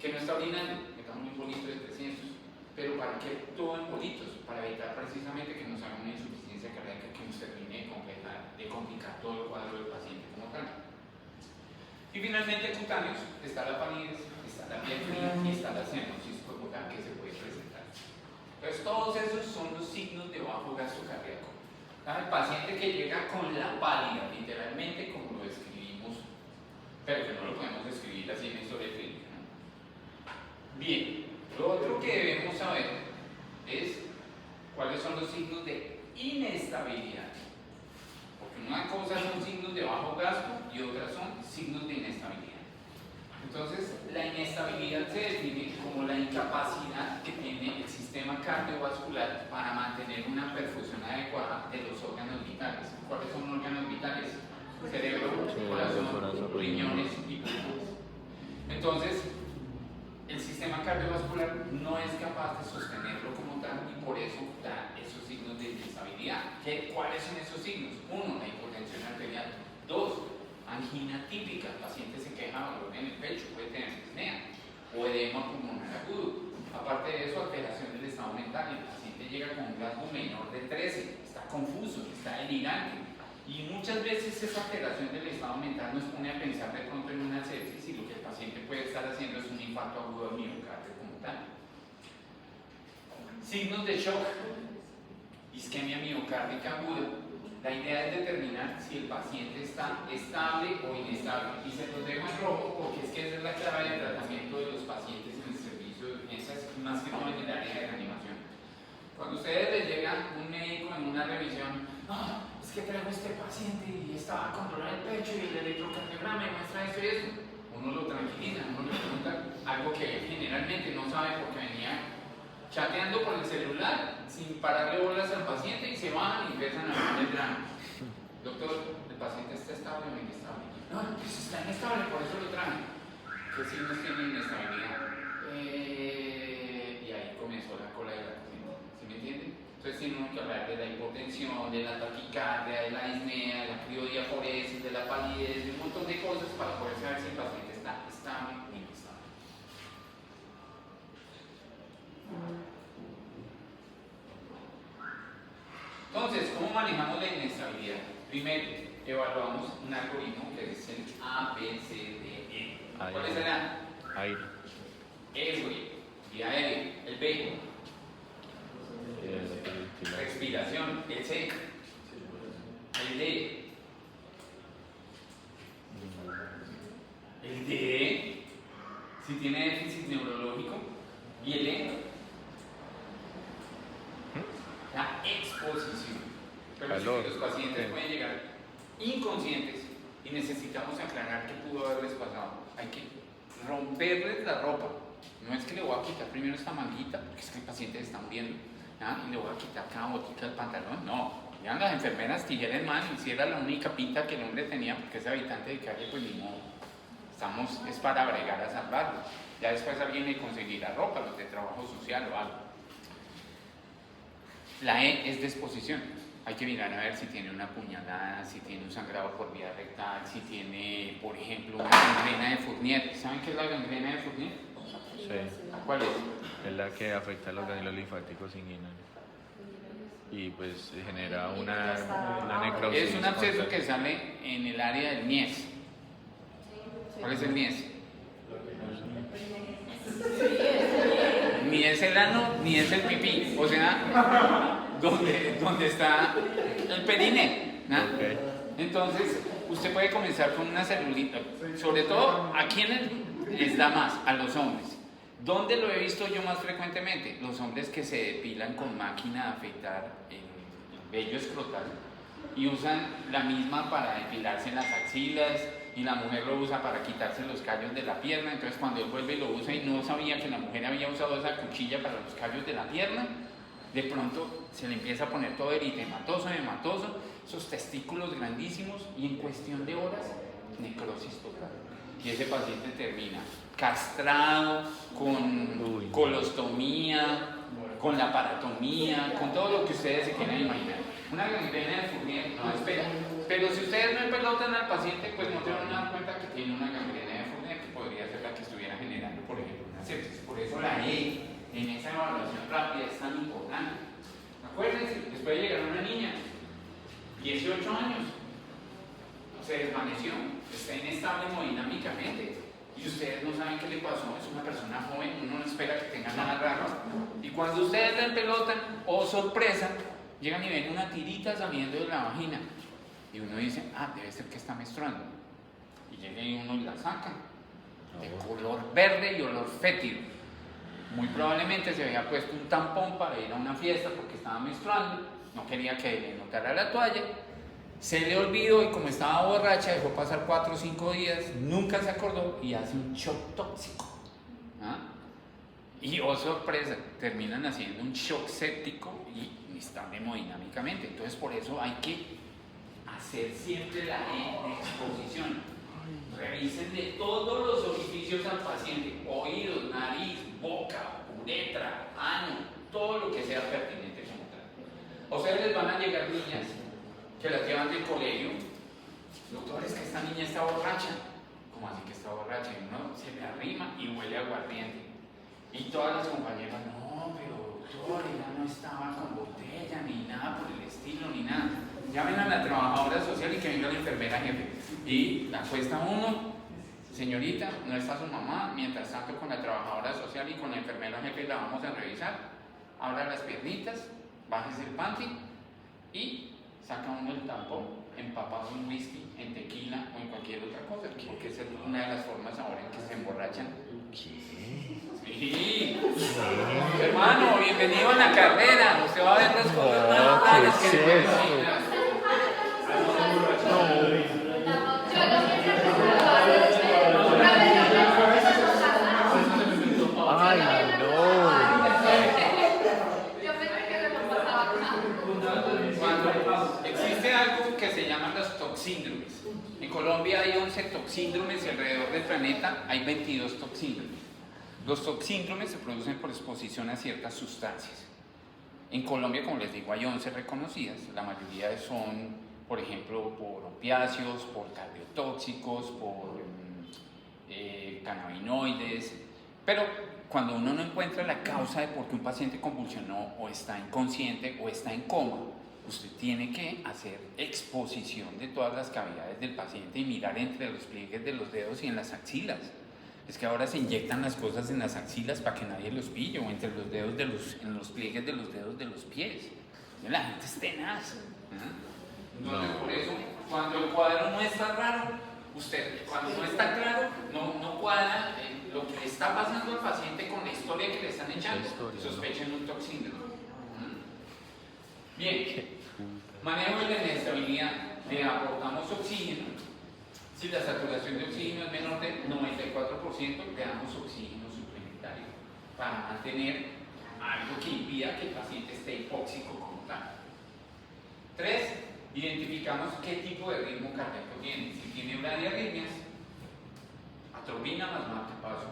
Que no está orinando, metamos un bolito de 300. Pero ¿para qué todo en bolitos? Para evitar precisamente que nos haga una insuficiencia cardíaca que nos termine de complicar todo el cuadro del paciente como tal. Y finalmente, cutáneos, está la panitis, está la piel fría y está la cianosis corporal que se puede presentar. Entonces, todos esos son los signos de bajo gasto cardíaco. El paciente que llega con la pálida, literalmente como lo describimos, pero que no lo podemos describir así en historia clínica, ¿no? Bien, lo otro que debemos saber es cuáles son los signos de inestabilidad. Porque una cosa son signos de bajo gasto y otras son signos de inestabilidad. Entonces, la inestabilidad se define como la incapacidad que tiene el sistema cardiovascular para mantener una perfusión adecuada de los órganos vitales. ¿Cuáles son los órganos vitales? Cerebro, corazón, riñones y pulmones. Entonces, el sistema cardiovascular no es capaz de sostenerlo como tal y por eso da esos signos de inestabilidad. ¿Cuáles son esos signos? 1, la hipotensión arterial. 2, angina típica, el paciente se queja de dolor en el pecho, puede tener disnea o edema pulmonar agudo. Aparte de eso, alteración del estado mental, el paciente llega con un rasgo menor de 13, está confuso, está delirante. Y muchas veces esa alteración del estado mental nos pone a pensar de pronto en una sepsis y lo que el paciente puede estar haciendo es un infarto agudo del miocardio como tal. Signos de shock. isquemia miocárdica aguda. La idea es determinar si el paciente está estable o inestable. Y se los dejo en rojo porque es que esa es la clave de tratamiento de los pacientes en el servicio de urgencias, más que todo en el área de reanimación. Cuando a ustedes les llega un médico en una revisión, "Ah, es que traigo este paciente y estaba con dolor en el pecho y el electrocardiograma me muestra esto y eso", uno lo tranquiliza, uno le pregunta algo que generalmente no sabe porque venía chateando por el celular sin pararle bolas al paciente y se van y empiezan a hablar del drama. "Doctor, ¿el paciente está estable o inestable?". "No, pues está inestable, por eso lo traje". "¿Qué signos tiene inestabilidad?". Y ahí comenzó la cola de la corriente. ¿Sí me entienden? Entonces tienen que hablar de la hipotensión, de la taquicardia, de la disnea, de la criodiaforesis, de la palidez, de un montón de cosas para poder saber si el paciente está estable o inestable. Entonces, ¿cómo manejamos la inestabilidad? Primero, evaluamos un algoritmo que es el A, B, C, D, E. ¿Cuál es el A? Aire. E, güey, vía aérea. El B, respiración. El C, el D. El D, si tiene déficit neurológico. Y el E, la exposición. Pero Calor. si los pacientes pueden llegar inconscientes y necesitamos aclarar qué pudo haberles pasado, hay que romperles la ropa. No es que le voy a quitar primero esta manguita, porque es que el paciente se están viendo, y le voy a quitar cada botica del pantalón. No, ya las enfermeras tijera en mano, y si era la única pinta que el hombre tenía, porque es habitante de calle, pues ni modo. Es para bregar a salvarlo. Ya después alguien le conseguirá ropa, los de trabajo social o algo. La E es disposición. Hay que mirar a ver si tiene una puñalada, si tiene un sangrado por vía rectal, si tiene, por ejemplo, una gangrena de Fournier. ¿Saben qué es la gangrena de Fournier? Sí. ¿Cuál es? Es la que afecta a los ganglios linfáticos inguinales. Y pues genera una necrosis. Es un absceso que sale en el área del Mies. ¿Cuál es el Mies? Ni es el ano, ni es el pipí. O sea, donde está el perine, ¿no? Okay. Entonces, usted puede comenzar con una celulita. Sobre todo, ¿a quiénes les da más? A los hombres. ¿Dónde lo he visto yo más frecuentemente? Los hombres que se depilan con máquina de afeitar el vello escrotal y usan la misma para depilarse las axilas, y la mujer lo usa para quitarse los callos de la pierna. Entonces cuando él vuelve y lo usa y no sabía que la mujer había usado esa cuchilla para los callos de la pierna, de pronto se le empieza a poner todo eritematoso, hematoso, esos testículos grandísimos, y en cuestión de horas, necrosis total. Y ese paciente termina castrado, con colostomía, con laparotomía, con todo lo que ustedes se quieran imaginar. Una gangrena de Fournier, no espera. Pero si ustedes no empelotan al paciente, pues no se van a dar cuenta que tiene una gangrena de Fournier, que podría ser la que estuviera generando, por ejemplo, una sepsis. Por eso la E en esa evaluación rápida es tan importante. Acuérdense, les puede llegar una niña, 18 años, se desvaneció, está inestable hemodinámicamente, y ustedes no saben qué le pasó. Es una persona joven, uno no espera que tenga nada raro, y cuando ustedes la empelotan, oh sorpresa, llegan y ven una tirita saliendo de la vagina, y uno dice, debe ser que está menstruando, y llega y uno la saca, de color verde y olor fétido. Muy probablemente se había puesto un tampón para ir a una fiesta porque estaba menstruando, no quería que le notara la toalla, se le olvidó, y como estaba borracha dejó pasar 4 o 5 días, nunca se acordó y hace un shock tóxico. Y oh sorpresa, terminan haciendo un shock séptico y están hemodinámicamente. Entonces por eso hay que hacer siempre la E de exposición. Revisen de todos los orificios al paciente: oídos, nariz, boca, uretra, ano, todo lo que sea pertinente como tal. A ustedes les van a llegar niñas que las llevan del colegio. Doctor, es que esta niña está borracha. ¿Cómo así que está borracha? Y uno se le arrima y huele a aguardiente. Y todas las compañeras, no, pero doctor, ella no estaba con botella, ni nada por el estilo, ni nada. Llamen a la trabajadora social y que venga la enfermera jefe. Y la acuesta uno, señorita, no está su mamá. Mientras tanto, con la trabajadora social y con la enfermera jefe la vamos a revisar. Abra las piernitas, bájese el panty y saca uno el tampón, empapado en whisky, en tequila o en cualquier otra cosa, porque esa es una de las formas ahora en que se emborrachan. ¿Qué? Sí, hermano, bienvenido a la carrera. Usted va a ver las cosas más raras que se pueden imaginar. Ay, no. Cuando existe algo que se llaman los toxíndromes. En Colombia hay 11 toxíndromes y alrededor del planeta hay 22 toxíndromes. Los toxíndromes se producen por exposición a ciertas sustancias. En Colombia, como les digo, hay 11 reconocidas. La mayoría son, por ejemplo, por opiáceos, por cardiotóxicos, por cannabinoides. Pero cuando uno no encuentra la causa de por qué un paciente convulsionó o está inconsciente o está en coma, usted tiene que hacer exposición de todas las cavidades del paciente y mirar entre los pliegues de los dedos y en las axilas. Es que ahora se inyectan las cosas en las axilas para que nadie los pille, o entre los dedos en los pliegues de los dedos de los pies. La gente es tenaz. Entonces, por eso, cuando el cuadro no está raro, cuando no está claro, no cuadra lo que le está pasando al paciente con la historia que le están echando, sospechen un toxíndromo. Bien, manejo de la inestabilidad. Le aportamos oxígeno. Si la saturación de oxígeno es menor del 94%, le damos oxígeno suplementario para mantener algo que impida que el paciente esté hipóxico como tal. 3. Identificamos qué tipo de ritmo cardíaco tiene. Si tiene bradiarritmias, atropina más marcapaso.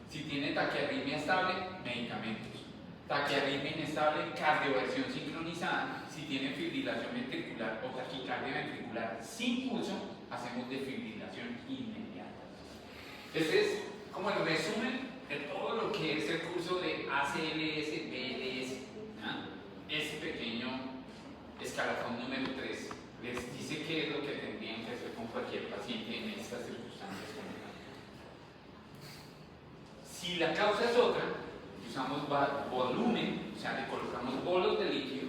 Si tiene taquiarritmia estable, medicamentos. Taquiarritmia inestable, cardioversión sincronizada. Si tiene fibrilación ventricular o taquicardia ventricular sin pulso, hacemos defibrilación inmediata. Ese es como el resumen de todo lo que es el curso de ACLS, BLS. Ese pequeño escalafón número 3 les dice qué es lo que tendrían que hacer con cualquier paciente en estas circunstancias. Si la causa es otra, usamos volumen, o sea, le colocamos bolos de líquido,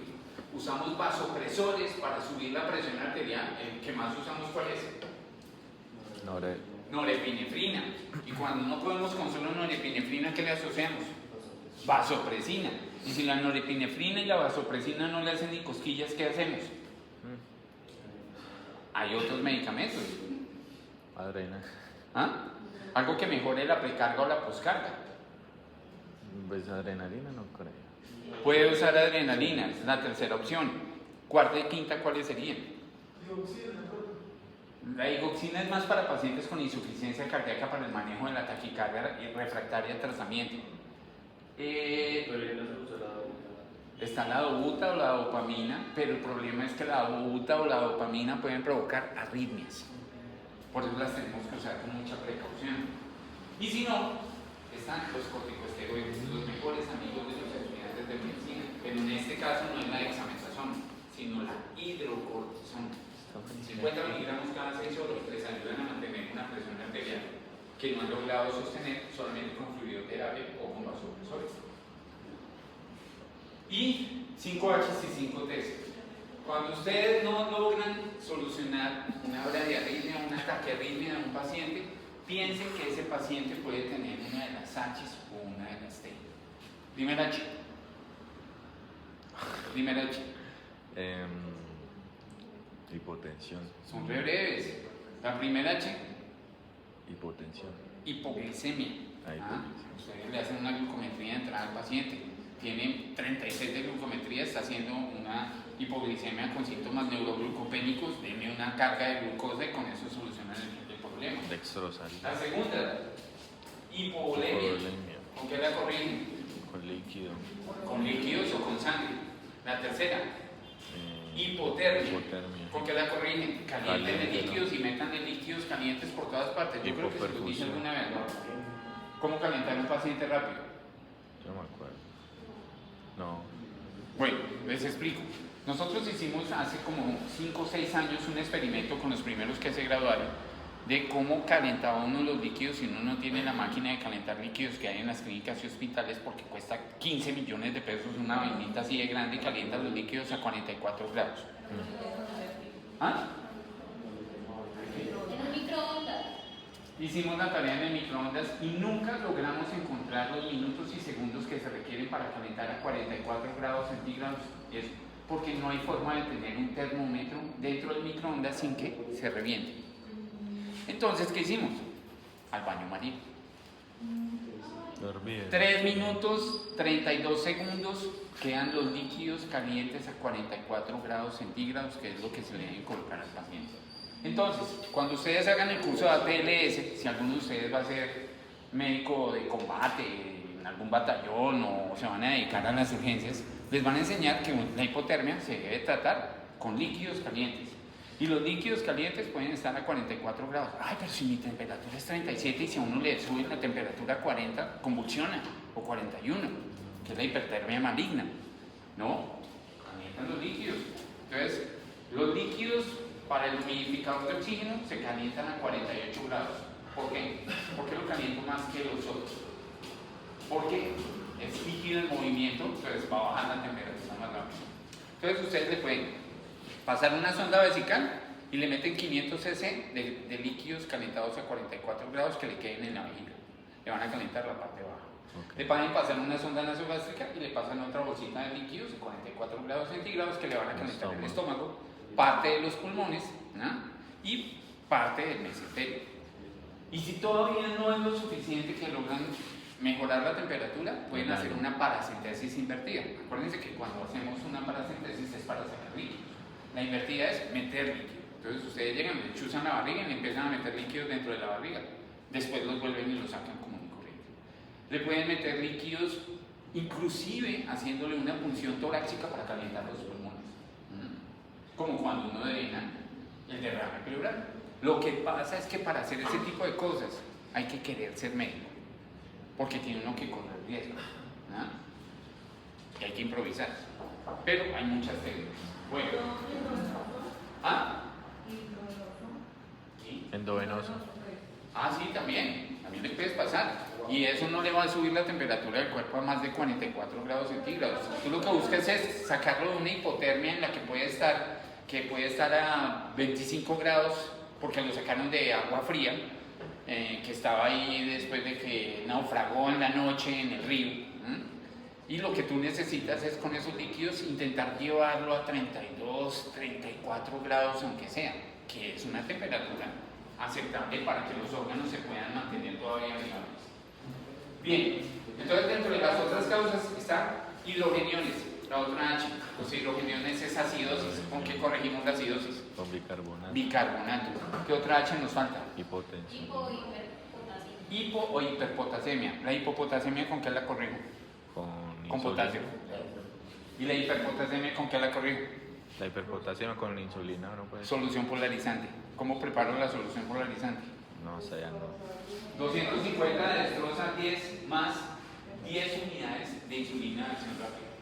usamos vasopresores para subir la presión arterial. El que más usamos, ¿cuál es? Norepinefrina. Y cuando no podemos con solo norepinefrina, ¿qué le asociamos? Vasopresina. Y si la norepinefrina y la vasopresina no le hacen ni cosquillas, ¿qué hacemos? Hay otros medicamentos. Adrena. ¿Ah? Algo que mejore la precarga o la poscarga. Pues adrenalina no creo. Puede usar adrenalina, es la tercera opción. Cuarta y quinta, ¿cuáles serían? La digoxina es más para pacientes con insuficiencia cardíaca para el manejo de la taquicardia refractaria al tratamiento. Está la dobuta o la dopamina, pero el problema es que la dobuta o la dopamina pueden provocar arritmias. Por eso las tenemos que usar con mucha precaución. Y si no, están los corticosteroides, los mejores amigos de los estudiantes de medicina, pero en este caso no es la dexametasona, sino la hidrocortisona. 50 miligramos cada 6 horas les ayudan a mantener una presión arterial que no han logrado sostener solamente con fluidoterapia o con vasopresores. Y 5H y 5T. Cuando ustedes no logran solucionar una bradiarritmia o una taquiarritmia de un paciente, piensen que ese paciente puede tener una de las H o una de las T. Primera H. Primera H. Hipotensión. Son re breves. La primera H. Hipotensión. Hipoglicemia. Ustedes le hacen una glucometría de entrada al paciente. Tiene 36 de glucometría, está haciendo una hipoglicemia con síntomas neuroglucopénicos. Denme una carga de glucosa y con eso solucionan el problema. Dextrosalina. La segunda, hipovolemia. ¿Con qué la corrigen? Con líquido. ¿Con líquidos o con sangre? La tercera, hipotermia. ¿Con qué la corrigen? Calienten de líquidos y metan de líquidos calientes por todas partes. Yo creo que se lo dije alguna vez, ¿no? ¿Cómo calentar a un paciente rápido? Yo no me acuerdo. No. Bueno, les explico. Nosotros hicimos hace como 5 o 6 años un experimento con los primeros que se graduaron de cómo calentaba uno los líquidos si uno no tiene la máquina de calentar líquidos que hay en las clínicas y hospitales, porque cuesta 15 millones de pesos una vainita así de grande y calienta los líquidos a 44 grados. ¿Ah? En un microondas. Hicimos la tarea en el microondas y nunca logramos encontrar los minutos y segundos que se requieren para calentar a 44 grados centígrados. Eso, porque no hay forma de tener un termómetro dentro del microondas sin que se reviente. Entonces, ¿qué hicimos? Al baño María. Dormir. 3 minutos 32 segundos quedan los líquidos calientes a 44 grados centígrados, que es lo que se le debe colocar al paciente. Entonces, cuando ustedes hagan el curso de ATLS, si alguno de ustedes va a ser médico de combate en algún batallón o se van a dedicar a las urgencias, les van a enseñar que la hipotermia se debe tratar con líquidos calientes. Y los líquidos calientes pueden estar a 44 grados. Ay, pero si mi temperatura es 37 y si a uno le sube la temperatura a 40, convulsiona, o 41, que es la hipertermia maligna. No, calientan los líquidos. Entonces, los líquidos para el humidificador de oxígeno se calientan a 48 grados. ¿Por qué? ¿Por qué lo caliento más que los otros? Porque es líquido en movimiento, entonces va a bajar la temperatura más rápido. Entonces, ustedes le pueden pasar una sonda vesical y le meten 500 cc de líquidos calentados a 44 grados que le queden en la vejiga. Le van a calentar la parte baja. Le pueden pasar una sonda nasogástrica y le pasan otra bolsita de líquidos a 44 grados centígrados que le van a calentar el estómago, parte de los pulmones, ¿no? Y parte del mesenterio. Y si todavía no es lo suficiente que logran mejorar la temperatura, pueden hacer una paracentesis invertida. Acuérdense que cuando hacemos una paracentesis es para sacar líquidos. La invertida es meter líquido. Entonces ustedes llegan, le chuzan la barriga y le empiezan a meter líquidos dentro de la barriga. Después los vuelven y los sacan común y corriente. Le pueden meter líquidos, inclusive haciéndole una punción torácica para calentar los pulmones. Como cuando uno drena el derrame pleural. Lo que pasa es que para hacer ese tipo de cosas hay que querer ser médico. Porque tiene uno que correr riesgo. Y hay que improvisar. Pero hay muchas técnicas. Bueno. ¿Ah? ¿Sí? Endovenoso. Ah, sí, también le puedes pasar. Y eso no le va a subir la temperatura del cuerpo a más de 44 grados centígrados. Tú lo que buscas es sacarlo de una hipotermia en la que puede estar a 25 grados, porque lo sacaron de agua fría, que estaba ahí después de que naufragó en la noche en el río. Y lo que tú necesitas es con esos líquidos intentar llevarlo a 32, 34 grados aunque sea, que es una temperatura aceptable para que los órganos se puedan mantener todavía viables. Bien, entonces dentro de las otras causas están hidrogeniones, la otra H. Los hidrogeniones es acidosis. ¿Con qué corregimos la acidosis? Con bicarbonato. Bicarbonato. ¿Qué otra H nos falta? Hipotensión. Hipo, Hipo o hiperpotasemia. ¿La hipopotasemia con qué la corrijo? Con potasio. ¿Y la hiperpotasemia con qué la corrijo? La hiperpotasemia con insulina, ¿no puede ser? Solución polarizante. ¿Cómo preparo la solución polarizante? No, o sea, ya no. 250 de destroza 10 más 10 unidades de insulina de acción rápida.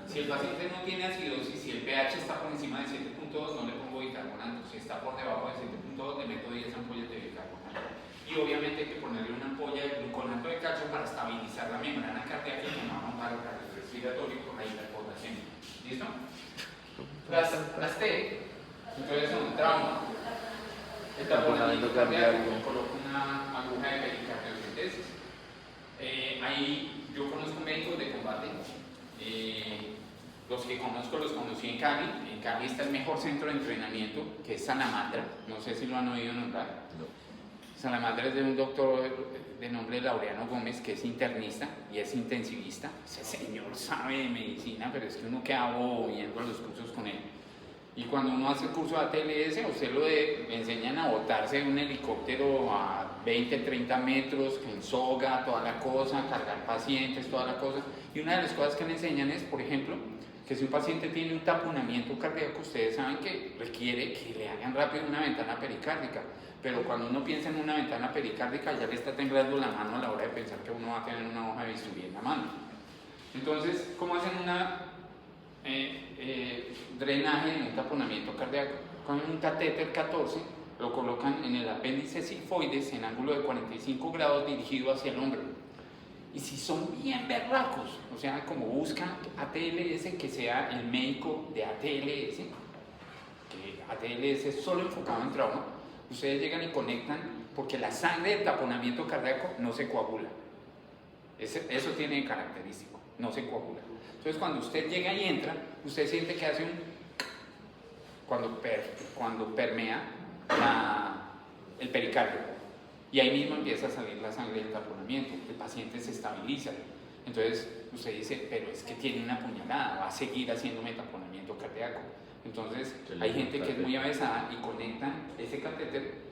Si el paciente no tiene acidosis, si el pH está por encima de 7.2, no le pongo bicarbonato. Si está por debajo de 7.2, le meto 10 ampollas de bicarbonato. Y obviamente hay que ponerle una ampolla de gluconato de calcio para estabilizar la membrana cardíaca y llamar un paro cardiorrespiratorio por la hiperpotasemia. ¿Listo? Las T, entonces son trauma, el taponamiento cardíaco, coloco una aguja de pericardiocentesis. Ahí yo conozco médicos de combate. Los que conozco los conocí en Cali. En Cali está el mejor centro de entrenamiento, que es Salamandra. No sé si lo han oído nombrar. No. Salamandra es de un doctor de nombre Laureano Gómez, que es internista y es intensivista. Ese señor sabe de medicina, pero es que uno queda bobo yendo a los cursos con él. Y cuando uno hace el curso de ATLS, a usted le enseñan a botarse de un helicóptero a 20, 30 metros, en soga, toda la cosa, cargar pacientes, toda la cosa. Y una de las cosas que le enseñan es, por ejemplo, que si un paciente tiene un taponamiento cardíaco, ustedes saben que requiere que le hagan rápido una ventana pericárdica. Pero cuando uno piensa en una ventana pericárdica, ya le está temblando la mano a la hora de pensar que uno va a tener una hoja de bisturí en la mano. Entonces, ¿cómo hacen una drenaje en un taponamiento cardíaco? Con un catéter 14 lo colocan en el apéndice sigmoides en ángulo de 45 grados dirigido hacia el hombro. Y si son bien berracos, o sea, como buscan ATLS, que sea el médico de ATLS, que ATLS es solo enfocado en trauma, ustedes llegan y conectan porque la sangre del taponamiento cardíaco no se coagula. Eso tiene de característico, no se coagula. Entonces cuando usted llega y entra, usted siente que hace un... cuando permea el pericardio. Y ahí mismo empieza a salir la sangre del taponamiento, el paciente se estabiliza. Entonces usted dice, pero es que tiene una puñalada, va a seguir haciéndome taponamiento cardíaco. Entonces hay gente que es muy avesada y conectan ese catéter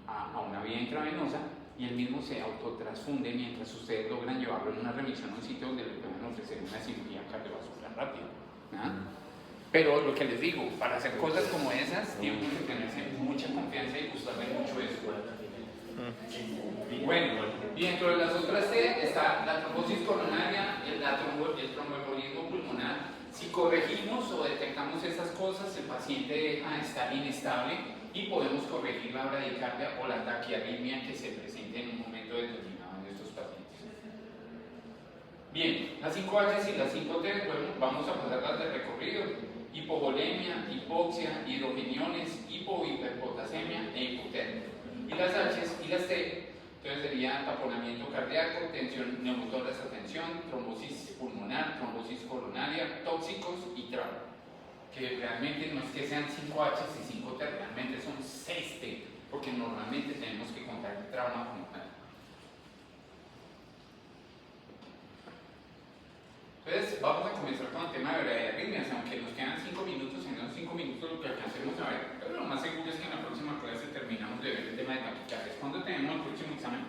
a una vía intravenosa y él mismo se autotransfunde mientras ustedes logran llevarlo en una remisión a un sitio donde le pueden ofrecer una cirugía cardiovascular rápida. Pero lo que les digo, para hacer cosas como esas, tienen que tenerse mucha confianza y gustarle mucho eso. Bueno, y dentro de las otras T está la trombosis coronaria, el tromboembolismo pulmonar. Si corregimos o detectamos esas cosas, el paciente deja de estar inestable y podemos corregir la bradicardia o la taquiarritmia que se presente en un momento determinado en estos pacientes. Bien, las 5H y las 5T, bueno, vamos a pasarlas de recorrido. Hipovolemia, hipoxia, hidrogeniones, hipohiperpotasemia e hipotermia. Y las H y las T, entonces sería taponamiento cardíaco, tensión neumotórax a tensión, trombosis pulmonar, trombosis coronaria, tóxicos y trauma. Que realmente no es que sean 5H y 5T, realmente son 6T, porque normalmente tenemos que contar el trauma como tal. Entonces vamos a comenzar con el tema de bradiarritmias, aunque nos quedan 5 minutos, en esos 5 minutos lo que alcancemos a ver, pero lo más seguro es que en la próxima clase terminamos de ver el tema de taquicardias. ¿Cuándo tenemos el próximo examen?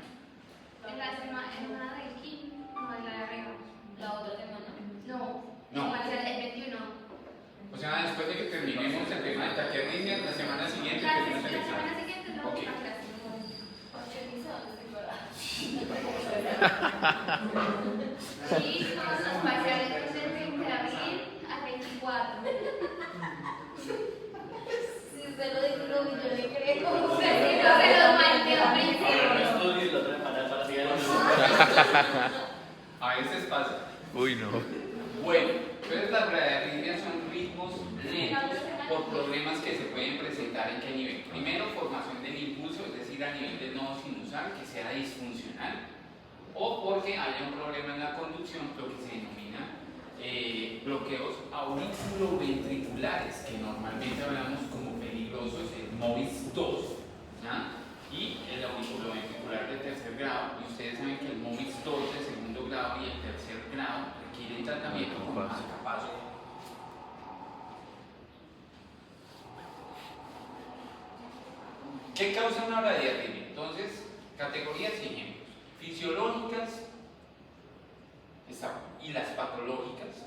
En la semana del 15, no es la de arriba. La otra semana. No. Va a ser el 21. O sea, después de que terminemos el tema de taquiarritmias, la semana siguiente tenemos el examen. La semana siguiente no Ok. Sí, todos los parciales del 20 de abril al 24. Si usted lo dice, yo le creo. Usted no se lo mande a principio. A veces pasa. Uy, no. Bueno, entonces las bradiarritmias son ritmos lentos por problemas que se pueden presentar en qué nivel. Primero, formación del impulso, es decir, a nivel del nodo sinusal, que sea disfuncional, o porque haya un problema en la conducción, lo que se denomina bloqueos auriculoventriculares, que normalmente hablamos como peligrosos, el MOVIS 2, y el auriculoventricular de tercer grado. Y ustedes saben que el MOVIS 2 de segundo grado y el tercer grado requieren tratamiento con marcapaso. ¿Qué causa una bradiarritmia? Entonces, categorías y ejemplos. Fisiológicas y las patológicas.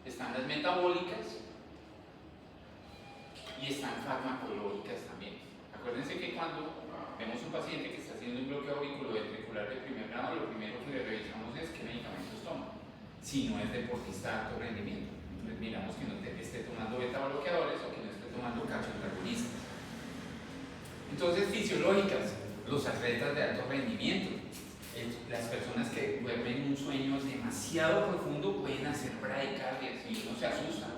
Están las metabólicas y están farmacológicas también. Acuérdense que cuando vemos un paciente que está haciendo un bloqueo auriculoventricular de primer grado, lo primero que le revisamos es qué medicamentos toma. Si no es deportista de alto rendimiento, entonces miramos que no esté tomando beta bloqueadores o que no esté tomando calcioantagonistas. Entonces, fisiológicas, los atletas de alto rendimiento, las personas que duermen un sueño demasiado profundo pueden hacer bradicardias y uno se asusta.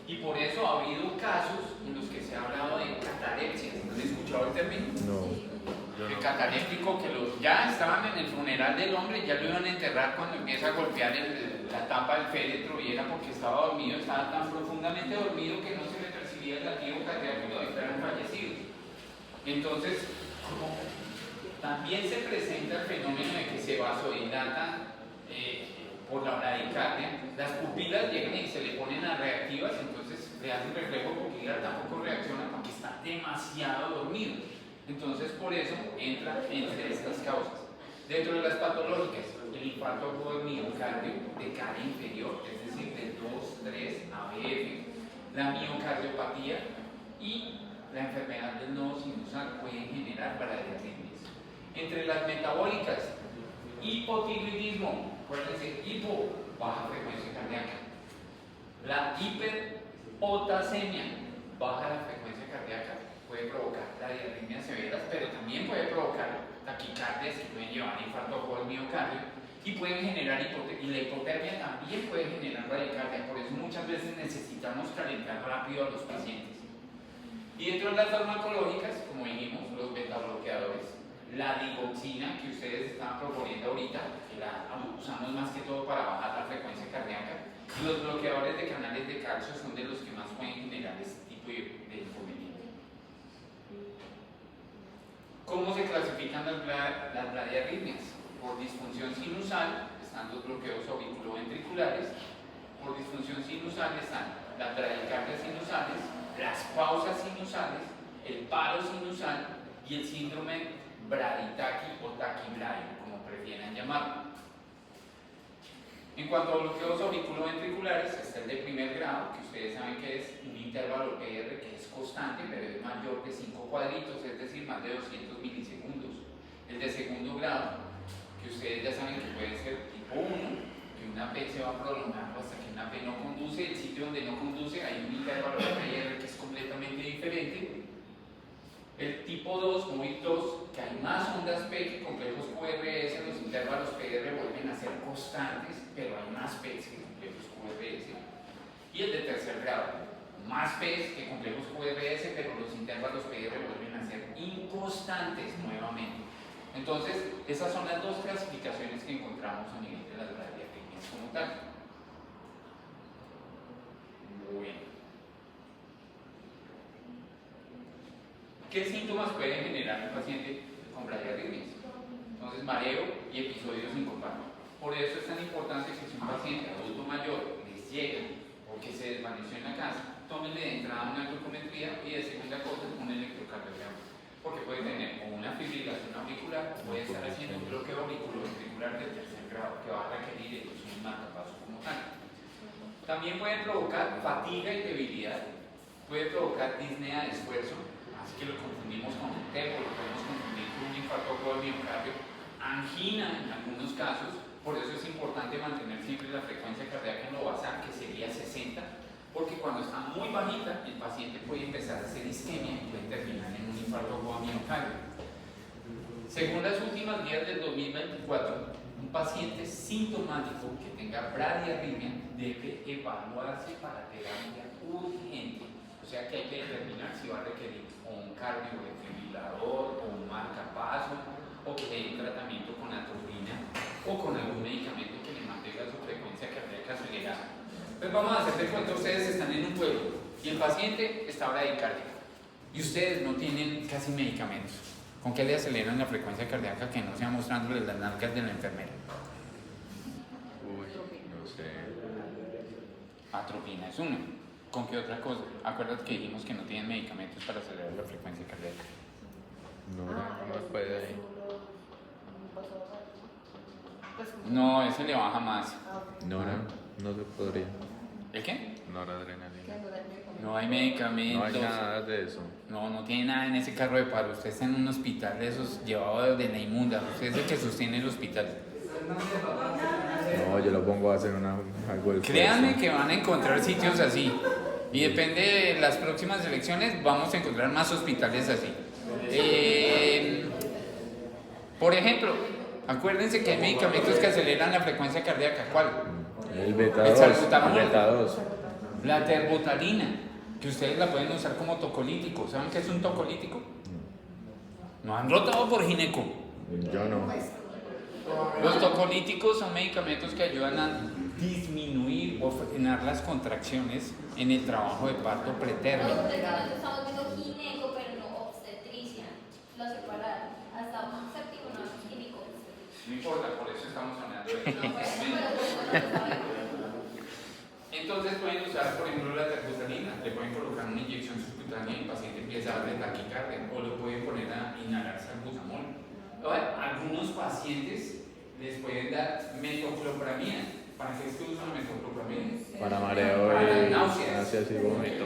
Y por eso ha habido casos en los que se ha hablado de catalepsia. ¿Han escuchado el término? No. El cataléptico que ya estaban en el funeral del hombre, ya lo iban a enterrar cuando empieza a golpear la tapa del féretro y era porque estaba dormido, estaba tan profundamente dormido que no se le percibía el latido cardíaco y estaban fallecidos. Entonces, como también se presenta el fenómeno de que se vasodilata por la bradicardia, las pupilas llegan y se le ponen a reactivas, entonces le hacen reflejo pupilar, tampoco reacciona porque está demasiado dormido. Entonces, por eso entra entre estas causas. Dentro de las patológicas, el infarto agudo del miocardio de cara inferior, es decir, del 2-3 ABF, la miocardiopatía y la enfermedad del nodo sinusal pueden generar bradiarritmias. Entre las metabólicas, hipotiroidismo, acuérdense, hipo, baja frecuencia cardíaca. La hiperpotasemia, baja la frecuencia cardíaca. puede provocar bradiarritmias severas, pero también puede provocar taquicardias que pueden llevar a infarto por el miocardio y pueden generar y la hipotermia también puede generar bradicardia. Por eso muchas veces necesitamos calentar rápido a los pacientes. Y dentro de las farmacológicas, como dijimos, los betabloqueadores, la digoxina que ustedes están proponiendo ahorita, que la usamos más que todo para bajar la frecuencia cardíaca, y los bloqueadores de canales de calcio son de los que más pueden generar este tipo de inconveniente. ¿Cómo se clasifican las bradiarritmias? Por disfunción sinusal están los bloqueos auriculoventriculares, por disfunción sinusal están las bradicardias sinusales, las pausas sinusales, el paro sinusal y el síndrome braditaqui o taquibradio, como prefieran llamarlo. En cuanto a bloqueos auriculoventriculares, está el de primer grado, que ustedes saben que es un intervalo PR que es constante, pero es mayor de 5 cuadritos, es decir, más de 200 milisegundos. El de segundo grado, que ustedes ya saben que puede ser tipo 1, que una P se va prolongando hasta que una P no conduce, el sitio donde no conduce hay un intervalo de PR que es completamente diferente. El tipo 2, MOVIC 2, que hay más ondas P que complejos QRS, los intervalos PR vuelven a ser constantes, pero hay más P que complejos QRS. Y el de tercer grado, más P que complejos QRS, pero los intervalos PR vuelven a ser inconstantes nuevamente. Entonces, esas son las dos clasificaciones que encontramos a nivel de las bradiarritmias como tal. Bueno. ¿Qué síntomas puede generar un paciente con bradiarritmias? Entonces, mareo y episodios sincopados. Por eso es tan importante que si un paciente adulto mayor les llega porque se desvaneció en la casa, tómenle de entrada una glucometría y de segunda cosa un electrocardiograma. Porque puede tener o una fibrilación auricular o puede estar haciendo un bloqueo auriculoventricular de tercer grado que va a requerir el uso de un marcapaso como tal. También pueden provocar fatiga y debilidad, puede provocar disnea de esfuerzo, así que lo confundimos con un TEP, lo podemos confundir con un infarto por miocardio, angina en algunos casos. Por eso es importante mantener siempre la frecuencia cardíaca en lo basal, que sería 60, porque cuando está muy bajita, el paciente puede empezar a hacer isquemia y puede terminar en un infarto por miocardio. Según las últimas guías del 2024, un paciente sintomático que tenga bradiarritmia debe evaluarse para terapia urgente. O sea que hay que determinar si va a requerir o un cardiodefibrilador o un marcapaso o que le dé un tratamiento con atropina o con algún medicamento que le mantenga su frecuencia cardíaca acelerada. Pues vamos a hacer de cuenta, ustedes están en un pueblo y el paciente está bradicárdico y ustedes no tienen casi medicamentos. ¿Con qué le aceleran la frecuencia cardíaca que no sea mostrándole las nalgas de la enfermera? Uy, no sé. Atropina es uno. ¿Con qué otra cosa? Acuérdate que dijimos que no tienen medicamentos para acelerar la frecuencia cardíaca. No, no más puede ahí. No, ese le baja más. No se podría. ¿El qué? Noradrenalina. No hay medicamentos. No hay nada de eso. No tiene nada en ese carro de paro. Usted está en un hospital de esos llevado de la inmunda. Usted es el que sostiene el hospital. No, yo lo pongo a hacer algo del Créanme que van a encontrar sitios así. Y depende de las próximas elecciones, vamos a encontrar más hospitales así. Por ejemplo, acuérdense que hay medicamentos que aceleran la frecuencia cardíaca. ¿Cuál? El beta El 2. salbutamol. El beta 2. La terbotalina, que ustedes la pueden usar como tocolítico. ¿Saben qué es un tocolítico? ¿No han rotado por gineco? Yo no. Los tocolíticos son medicamentos que ayudan a disminuir o frenar las contracciones en el trabajo de parto pretérmino. Estamos viendo gineco, pero no obstetricia. Lo separaron. Hasta un séptimo no es gineco. No importa, por eso estamos hablando de No, pero Entonces pueden usar, por ejemplo, la terbotalina, le pueden colocar una inyección subcutánea y el paciente empieza a darle taquicardia, o lo pueden poner a inhalar salbutamol. Algunos pacientes les pueden dar metoclopramida. ¿Para qué se usa la metoclopramida? Para mareo Para y náuseas. y vómito.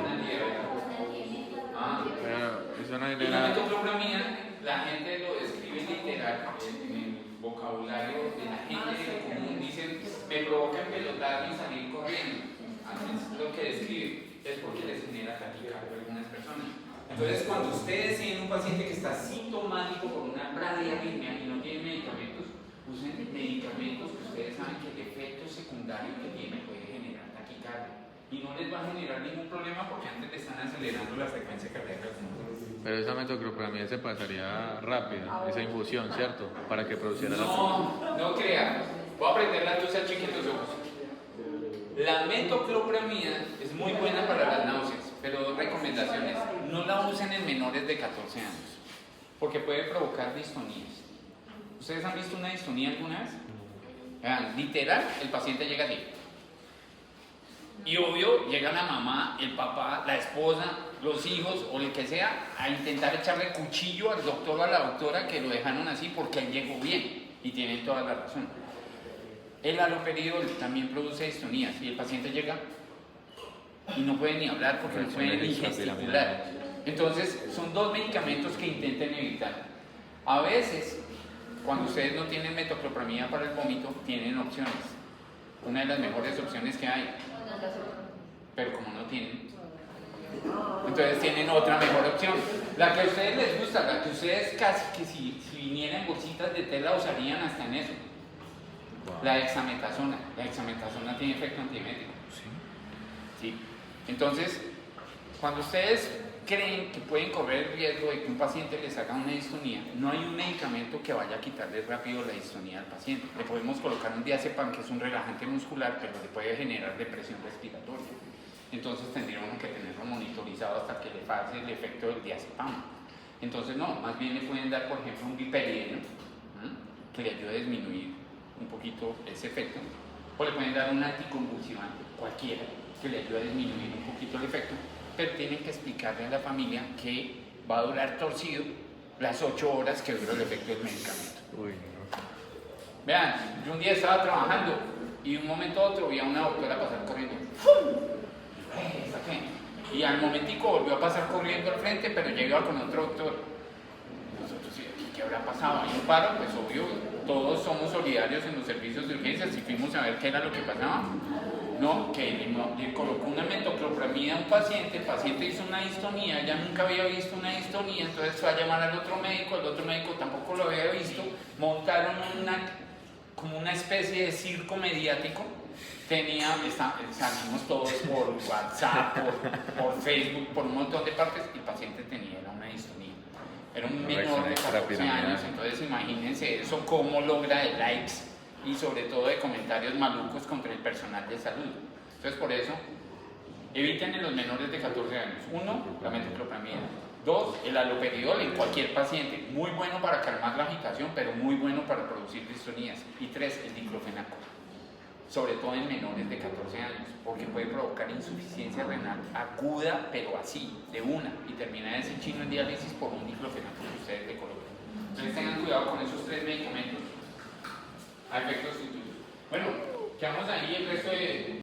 Eso no Y es la nada. metoclopramida, la gente lo describe literal en el vocabulario de la gente común. Dicen, me provoca empelotar y salir corriendo. Así es lo que describe, es porque les genera taquicardia a algunas personas. Entonces, cuando ustedes tienen un paciente que está sintomático por una bradiarritmia y no tiene medicamentos, usen medicamentos que ustedes saben que el efecto secundario que tiene puede generar taquicardia. Y no les va a generar ningún problema porque antes le están acelerando la frecuencia cardíaca. Pero esa metoclopramida se pasaría rápida, esa infusión, ¿cierto? Para que produciera No crea. Voy a prender la luz al chiquito los ojos. La metoclopramida es muy buena para las náuseas, pero dos recomendaciones. No la usen en menores de 14 años, porque puede provocar distonías. ¿Ustedes han visto una distonía alguna vez? Vean, literal, el paciente llega así. Y obvio, llega la mamá, el papá, la esposa, los hijos o el que sea a intentar echarle cuchillo al doctor o a la doctora que lo dejaron así porque él llegó bien y tienen toda la razón. El haloperidol también produce distonías y el paciente llega y no puede ni hablar porque no puede ni gesticular. Entonces, son dos medicamentos que intenten evitar. A veces, cuando ustedes no tienen metoclopramida para el vómito, tienen opciones. Una de las mejores opciones que hay. Pero como no tienen, entonces tienen otra mejor opción. La que a ustedes les gusta, la que ustedes casi que si vinieran en bolsitas de tela usarían hasta en eso. La dexametasona. La dexametasona tiene efecto antiemético. Sí. Entonces, cuando ustedes creen que pueden correr el riesgo de que un paciente les haga una distonía, no hay un medicamento que vaya a quitarle rápido la distonía al paciente. Le podemos colocar un diazepam, que es un relajante muscular, pero le puede generar depresión respiratoria. Entonces tendríamos que tenerlo monitorizado hasta que le pase el efecto del diazepam. Entonces no, más bien le pueden dar, por ejemplo, un piperideno, que le ayude a disminuir un poquito ese efecto, o le pueden dar un anticonvulsivante, cualquiera, que le ayude a disminuir un poquito el efecto, pero tienen que explicarle a la familia que va a durar torcido las 8 horas que dura el efecto del medicamento. Uy, no. Vean, yo un día estaba trabajando y de un momento a otro vi a una doctora pasar corriendo. ¡Fum! ¿Esa qué? Y al momentico volvió a pasar corriendo al frente, pero llegaba con otro doctor. Nosotros, ¿qué habrá pasado? Hay un paro, pues obvio, todos somos solidarios en los servicios de urgencias y fuimos a ver qué era lo que pasaba. No, que le colocó una metoclopramida a un paciente, el paciente hizo una distonía, ella nunca había visto una distonía, entonces fue a llamar al otro médico, el otro médico tampoco lo había visto, montaron como una especie de circo mediático, salimos todos por WhatsApp, por Facebook, por un montón de partes, y el paciente tenía una distonía. Era un menor de 14 años, entonces imagínense eso, cómo logra de likes y sobre todo de comentarios malucos contra el personal de salud. Entonces por eso, eviten en los menores de 14 años. 1, la metoclopramida. 2, el haloperidol en cualquier paciente, muy bueno para calmar la agitación, pero muy bueno para producir distonías. Y 3, el diclofenaco, sobre todo en menores de 14 años, porque puede provocar insuficiencia renal aguda, pero así, de una, y termina ese chino en diálisis por un diclofenaco que ustedes le colocan. Entonces tengan cuidado con esos 3 medicamentos a efectos futuros. Bueno, quedamos ahí el resto de